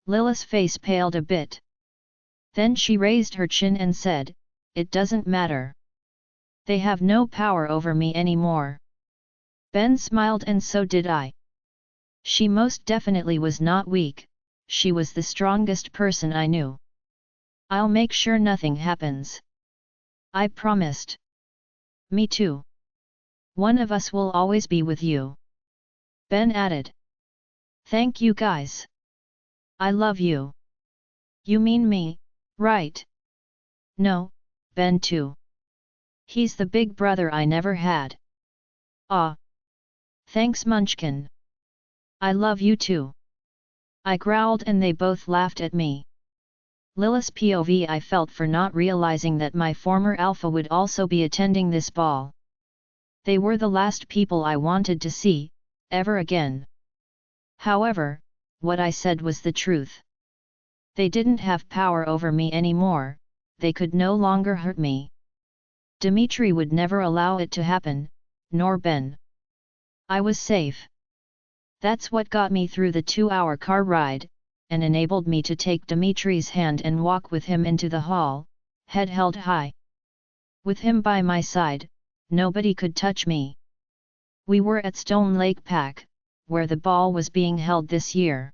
Lila's face paled a bit. Then she raised her chin and said, "It doesn't matter. They have no power over me anymore." Ben smiled, and so did I. She most definitely was not weak, she was the strongest person I knew. "I'll make sure nothing happens," I promised. "Me too. One of us will always be with you," Ben added. "Thank you guys. I love you." "You mean me, right?" "No, Ben too. He's the big brother I never had." "Ah. Thanks Munchkin. I love you too." I growled, and they both laughed at me. Lila's POV I felt for not realizing that my former alpha would also be attending this ball. They were the last people I wanted to see, ever again. However, what I said was the truth. They didn't have power over me anymore, they could no longer hurt me. Dimitri would never allow it to happen, nor Ben. I was safe. That's what got me through the 2-hour car ride, and enabled me to take Dimitri's hand and walk with him into the hall, head held high. With him by my side, nobody could touch me. We were at Stone Lake Park, where the ball was being held this year.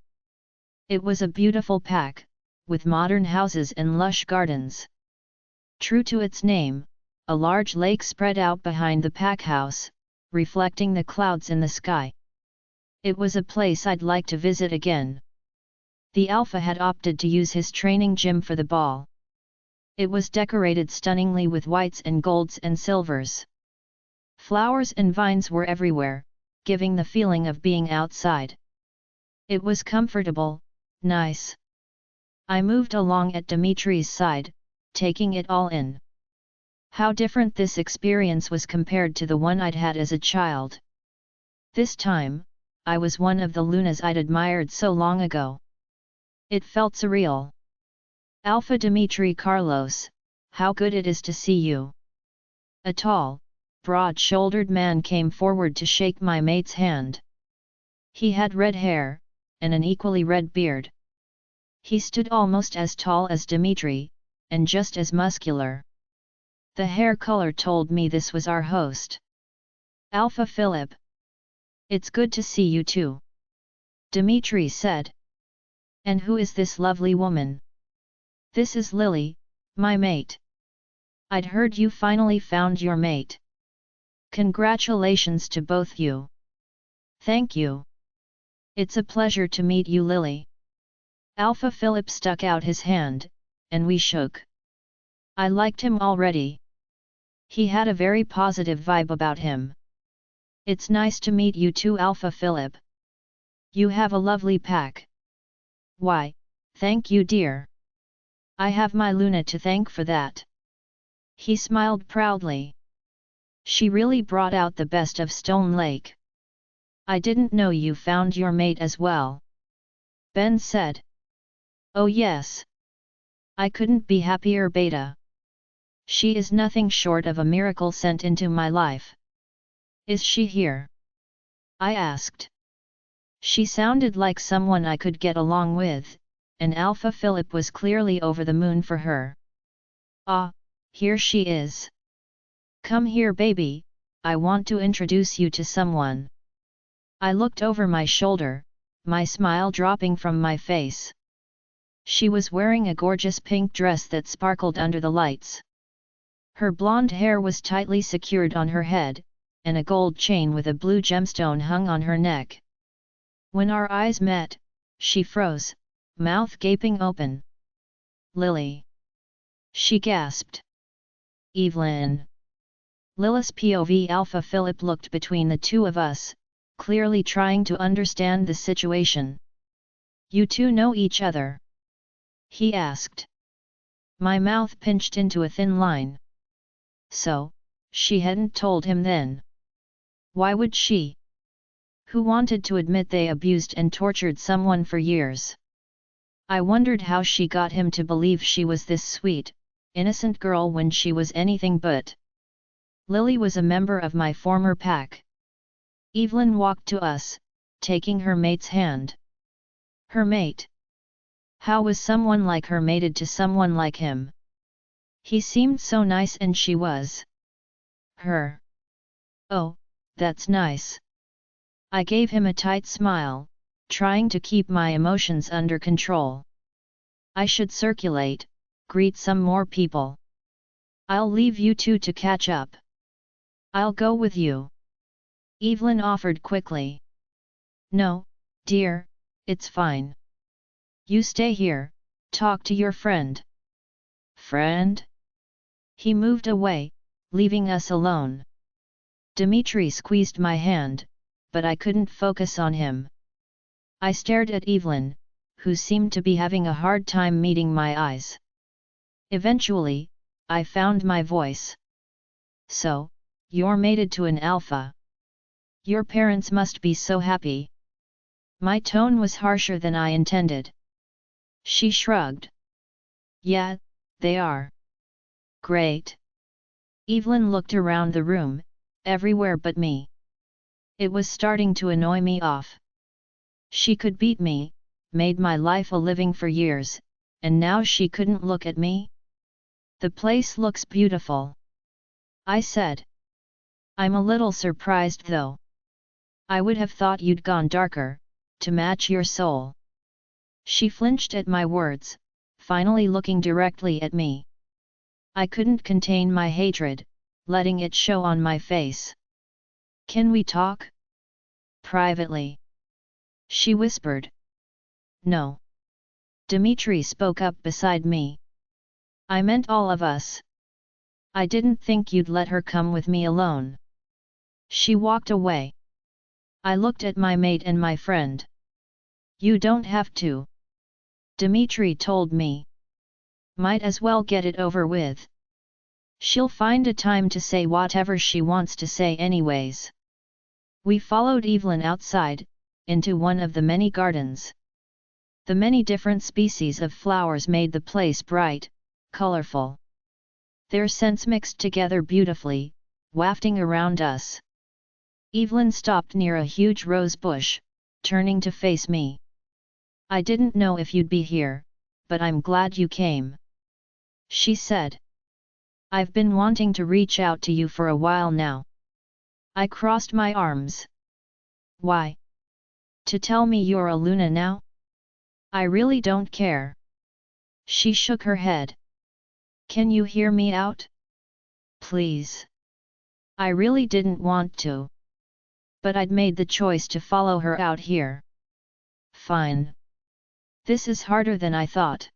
It was a beautiful park, with modern houses and lush gardens. True to its name, a large lake spread out behind the pack house, reflecting the clouds in the sky. It was a place I'd like to visit again. The Alpha had opted to use his training gym for the ball. It was decorated stunningly with whites and golds and silvers. Flowers and vines were everywhere, giving the feeling of being outside. It was comfortable, nice. I moved along at Dimitri's side, taking it all in. How different this experience was compared to the one I'd had as a child. This time, I was one of the Lunas I'd admired so long ago. It felt surreal. "Alpha Dimitri Carlos, how good it is to see you." A tall, broad-shouldered man came forward to shake my mate's hand. He had red hair, and an equally red beard. He stood almost as tall as Dimitri, and just as muscular. The hair color told me this was our host. "Alpha Philip. It's good to see you too," Dimitri said. "And who is this lovely woman?" "This is Lily, my mate." "I'd heard you finally found your mate. Congratulations to both you." "Thank you. It's a pleasure to meet you, Lily." Alpha Philip stuck out his hand, and we shook. I liked him already. He had a very positive vibe about him. "It's nice to meet you too, Alpha Philip. You have a lovely pack." "Why, thank you, dear. I have my Luna to thank for that." He smiled proudly. "She really brought out the best of Stone Lake." "I didn't know you found your mate as well," Ben said. "Oh yes. I couldn't be happier, Beta. She is nothing short of a miracle sent into my life." "Is she here?" I asked. She sounded like someone I could get along with, and Alpha Philip was clearly over the moon for her. "Ah, here she is. Come here, baby, I want to introduce you to someone." I looked over my shoulder, my smile dropping from my face. She was wearing a gorgeous pink dress that sparkled under the lights. Her blonde hair was tightly secured on her head, and a gold chain with a blue gemstone hung on her neck. When our eyes met, she froze, mouth gaping open. "Lily!" she gasped. "Evelyn!" Lila's POV. Alpha Philip looked between the two of us, clearly trying to understand the situation. "You two know each other?" he asked. My mouth pinched into a thin line. So, she hadn't told him then. Why would she? Who wanted to admit they abused and tortured someone for years? I wondered how she got him to believe she was this sweet, innocent girl when she was anything but. Lily was a member of my former pack. Evelyn walked to us, taking her mate's hand. Her mate? How was someone like her mated to someone like him? He seemed so nice and she was. Her. Oh, that's nice. I gave him a tight smile, trying to keep my emotions under control. I should circulate, greet some more people. I'll leave you two to catch up. I'll go with you. Evelyn offered quickly. No, dear, it's fine. You stay here, talk to your friend. Friend? He moved away, leaving us alone. Dimitri squeezed my hand, but I couldn't focus on him. I stared at Evelyn, who seemed to be having a hard time meeting my eyes. Eventually, I found my voice. So, you're mated to an alpha. Your parents must be so happy. My tone was harsher than I intended. She shrugged. Yeah, they are. Great. Evelyn looked around the room, everywhere but me. It was starting to annoy me off. She could beat me, made my life a living for years, and now she couldn't look at me? The place looks beautiful, I said. I'm a little surprised though. I would have thought you'd gone darker, to match your soul. She flinched at my words, finally looking directly at me. I couldn't contain my hatred, letting it show on my face. Can we talk? Privately. She whispered. No. Dimitri spoke up beside me. I meant all of us. I didn't think you'd let her come with me alone. She walked away. I looked at my mate and my friend. You don't have to. Dimitri told me. Might as well get it over with. She'll find a time to say whatever she wants to say anyways. We followed Evelyn outside, into one of the many gardens. The many different species of flowers made the place bright, colorful. Their scents mixed together beautifully, wafting around us. Evelyn stopped near a huge rose bush, turning to face me. I didn't know if you'd be here, but I'm glad you came. She said. I've been wanting to reach out to you for a while now. I crossed my arms. Why? To tell me you're a Luna now? I really don't care. She shook her head. Can you hear me out? Please. I really didn't want to. But I'd made the choice to follow her out here. Fine. This is harder than I thought.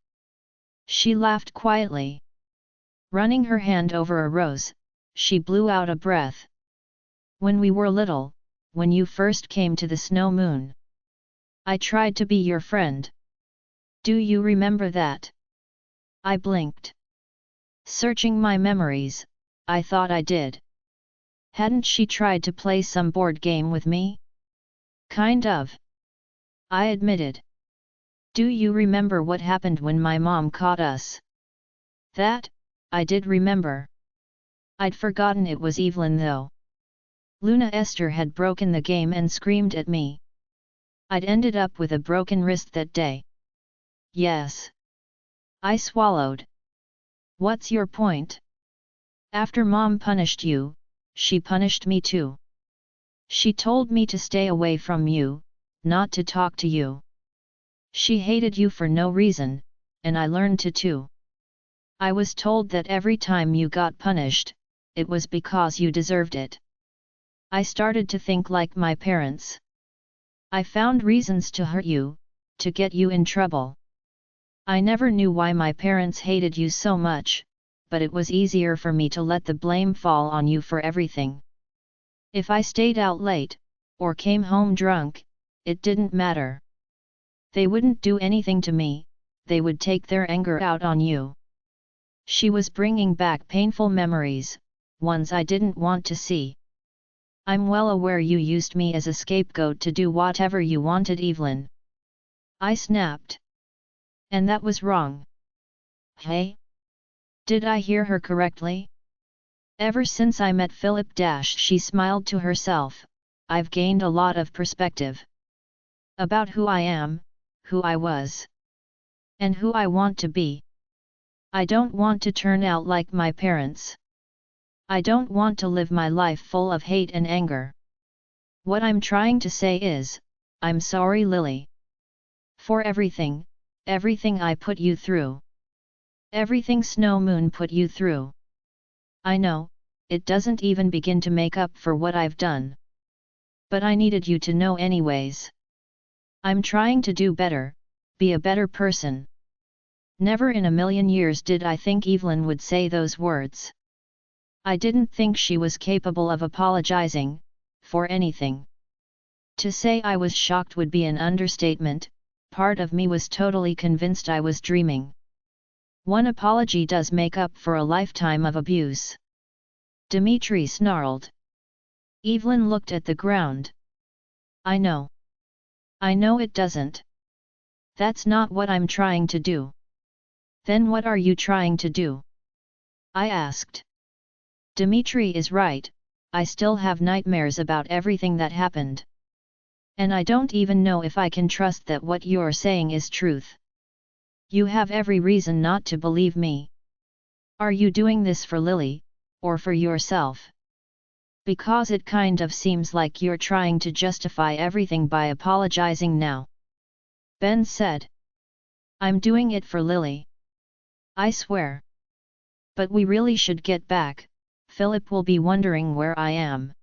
She laughed quietly. Running her hand over a rose, she blew out a breath. When we were little, when you first came to the snow moon, I tried to be your friend. Do you remember that? I blinked. Searching my memories, I thought I did. Hadn't she tried to play some board game with me? Kind of. I admitted. Do you remember what happened when my mom caught us? That, I did remember. I'd forgotten it was Evelyn though. Luna Esther had broken the game and screamed at me. I'd ended up with a broken wrist that day. Yes. I swallowed. What's your point? After Mom punished you, she punished me too. She told me to stay away from you, not to talk to you. She hated you for no reason, and I learned to too. I was told that every time you got punished, it was because you deserved it. I started to think like my parents. I found reasons to hurt you, to get you in trouble. I never knew why my parents hated you so much, but it was easier for me to let the blame fall on you for everything. If I stayed out late, or came home drunk, it didn't matter. They wouldn't do anything to me, they would take their anger out on you. She was bringing back painful memories, ones I didn't want to see. I'm well aware you used me as a scapegoat to do whatever you wanted, Evelyn. I snapped. And that was wrong. Hey? Did I hear her correctly? Ever since I met Philip she smiled to herself, I've gained a lot of perspective. About who I am, who I was. And who I want to be. I don't want to turn out like my parents. I don't want to live my life full of hate and anger. What I'm trying to say is, I'm sorry, Lily. For everything, everything I put you through. Everything Snow Moon put you through. I know, it doesn't even begin to make up for what I've done. But I needed you to know anyways. I'm trying to do better, be a better person. Never in a million years did I think Evelyn would say those words. I didn't think she was capable of apologizing, for anything. To say I was shocked would be an understatement, part of me was totally convinced I was dreaming. One apology does make up for a lifetime of abuse. Dimitri snarled. Evelyn looked at the ground. I know. I know it doesn't. That's not what I'm trying to do. Then what are you trying to do? I asked. Dimitri is right, I still have nightmares about everything that happened. And I don't even know if I can trust that what you're saying is truth. You have every reason not to believe me. Are you doing this for Lily, or for yourself? Because it kind of seems like you're trying to justify everything by apologizing now. Ben said. I'm doing it for Lily. I swear. But we really should get back, Philip will be wondering where I am.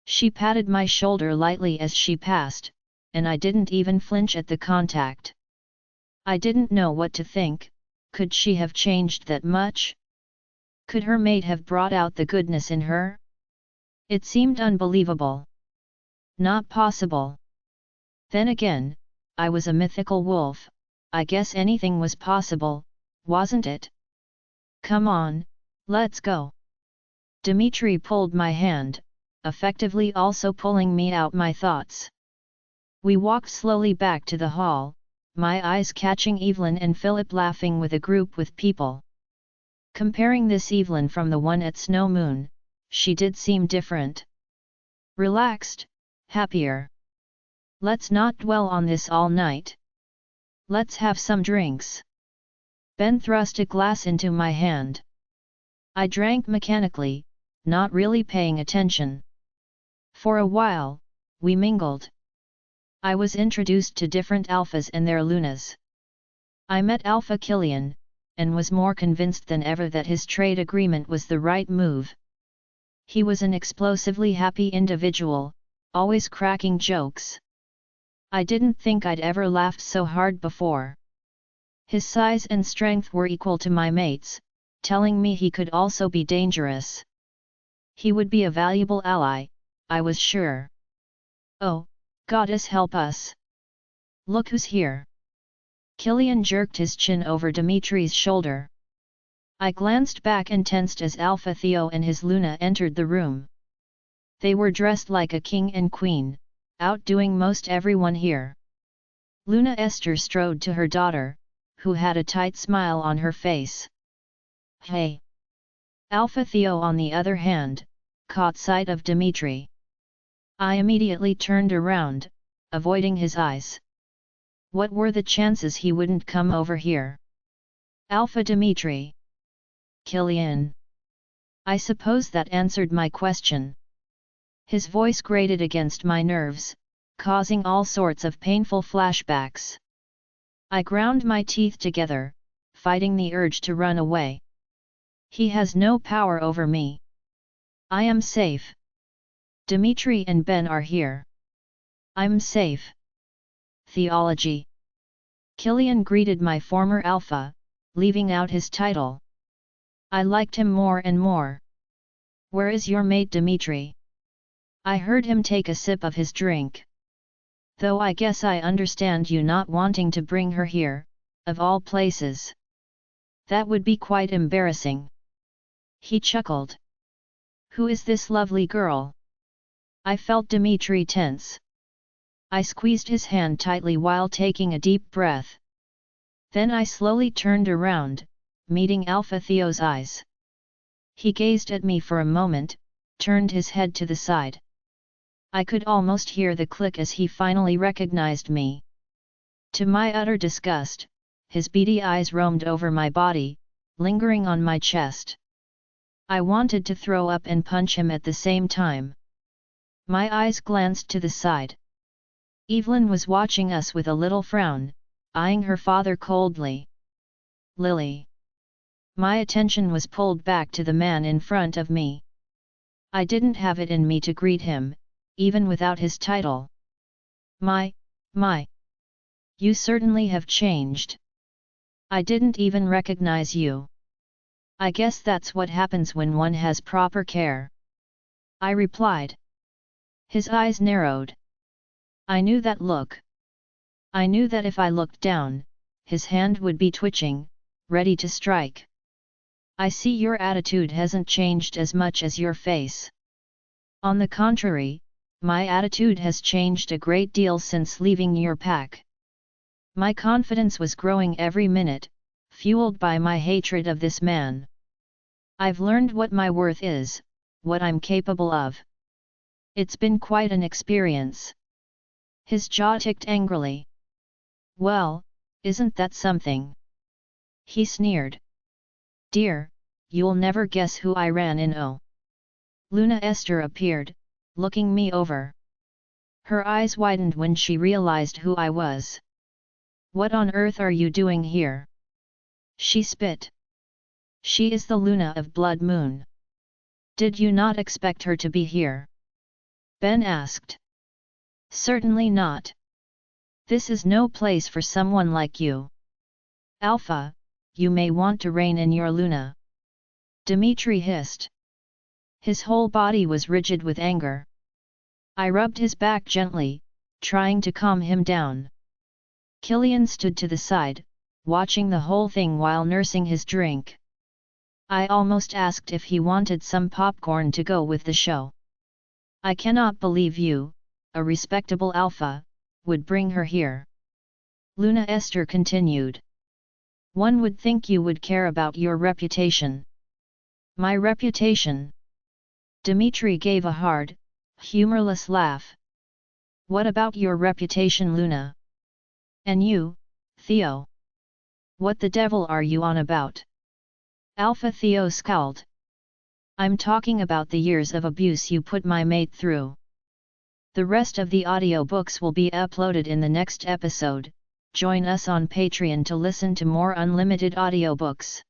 She patted my shoulder lightly as she passed, and I didn't even flinch at the contact. I didn't know what to think. Could she have changed that much? Could her mate have brought out the goodness in her? It seemed unbelievable. Not possible. Then again, I was a mythical wolf, I guess anything was possible, wasn't it? Come on, let's go. Dimitri pulled my hand, effectively also pulling me out my thoughts. We walked slowly back to the hall, my eyes catching Evelyn and Philip laughing with a group with people. Comparing this Evelyn from the one at Snow Moon, she did seem different. Relaxed, happier. Let's not dwell on this all night. Let's have some drinks. Ben thrust a glass into my hand. I drank mechanically, not really paying attention. For a while, we mingled. I was introduced to different alphas and their lunas. I met Alpha Killian, and was more convinced than ever that his trade agreement was the right move. He was an explosively happy individual, always cracking jokes. I didn't think I'd ever laughed so hard before. His size and strength were equal to my mate's, telling me he could also be dangerous. He would be a valuable ally, I was sure. Oh, goddess help us! Look who's here! Killian jerked his chin over Dimitri's shoulder. I glanced back and tensed as Alpha Theo and his Luna entered the room. They were dressed like a king and queen, outdoing most everyone here. Luna Esther strode to her daughter, who had a tight smile on her face. Hey! Alpha Theo on the other hand, caught sight of Dimitri. I immediately turned around, avoiding his eyes. What were the chances he wouldn't come over here? Alpha Dimitri. Killian. I suppose that answered my question. His voice grated against my nerves, causing all sorts of painful flashbacks. I ground my teeth together, fighting the urge to run away. He has no power over me. I am safe. Dimitri and Ben are here. I'm safe. Theology. Killian greeted my former alpha, leaving out his title. I liked him more and more. Where is your mate Dimitri? I heard him take a sip of his drink. Though I guess I understand you not wanting to bring her here, of all places. That would be quite embarrassing. He chuckled. Who is this lovely girl? I felt Dimitri tense. I squeezed his hand tightly while taking a deep breath. Then I slowly turned around, meeting Alpha Theo's eyes. He gazed at me for a moment, turned his head to the side. I could almost hear the click as he finally recognized me. To my utter disgust, his beady eyes roamed over my body, lingering on my chest. I wanted to throw up and punch him at the same time. My eyes glanced to the side. Evelyn was watching us with a little frown, eyeing her father coldly. Lily. My attention was pulled back to the man in front of me. I didn't have it in me to greet him, even without his title. My. You certainly have changed. I didn't even recognize you. I guess that's what happens when one has proper care. I replied. His eyes narrowed. I knew that look. I knew that if I looked down, his hand would be twitching, ready to strike. I see your attitude hasn't changed as much as your face. On the contrary, my attitude has changed a great deal since leaving your pack. My confidence was growing every minute, fueled by my hatred of this man. I've learned what my worth is, what I'm capable of. It's been quite an experience. His jaw ticked angrily. Well, isn't that something? He sneered. Dear, you'll never guess who I ran in. Oh. Luna Esther appeared, looking me over. Her eyes widened when she realized who I was. What on earth are you doing here? She spit. She is the Luna of Blood Moon. Did you not expect her to be here? Ben asked. Certainly not. This is no place for someone like you. Alpha, you may want to rein in your Luna. Dimitri hissed. His whole body was rigid with anger. I rubbed his back gently, trying to calm him down. Killian stood to the side, watching the whole thing while nursing his drink. I almost asked if he wanted some popcorn to go with the show. I cannot believe you, a respectable alpha, would bring her here. Luna Esther continued. One would think you would care about your reputation. My reputation? Dimitri gave a hard, humorless laugh. What about your reputation, Luna? And you, Theo? What the devil are you on about? Alpha Theo scowled. I'm talking about the years of abuse you put my mate through. The rest of the audiobooks will be uploaded in the next episode. Join us on Patreon to listen to more unlimited audiobooks.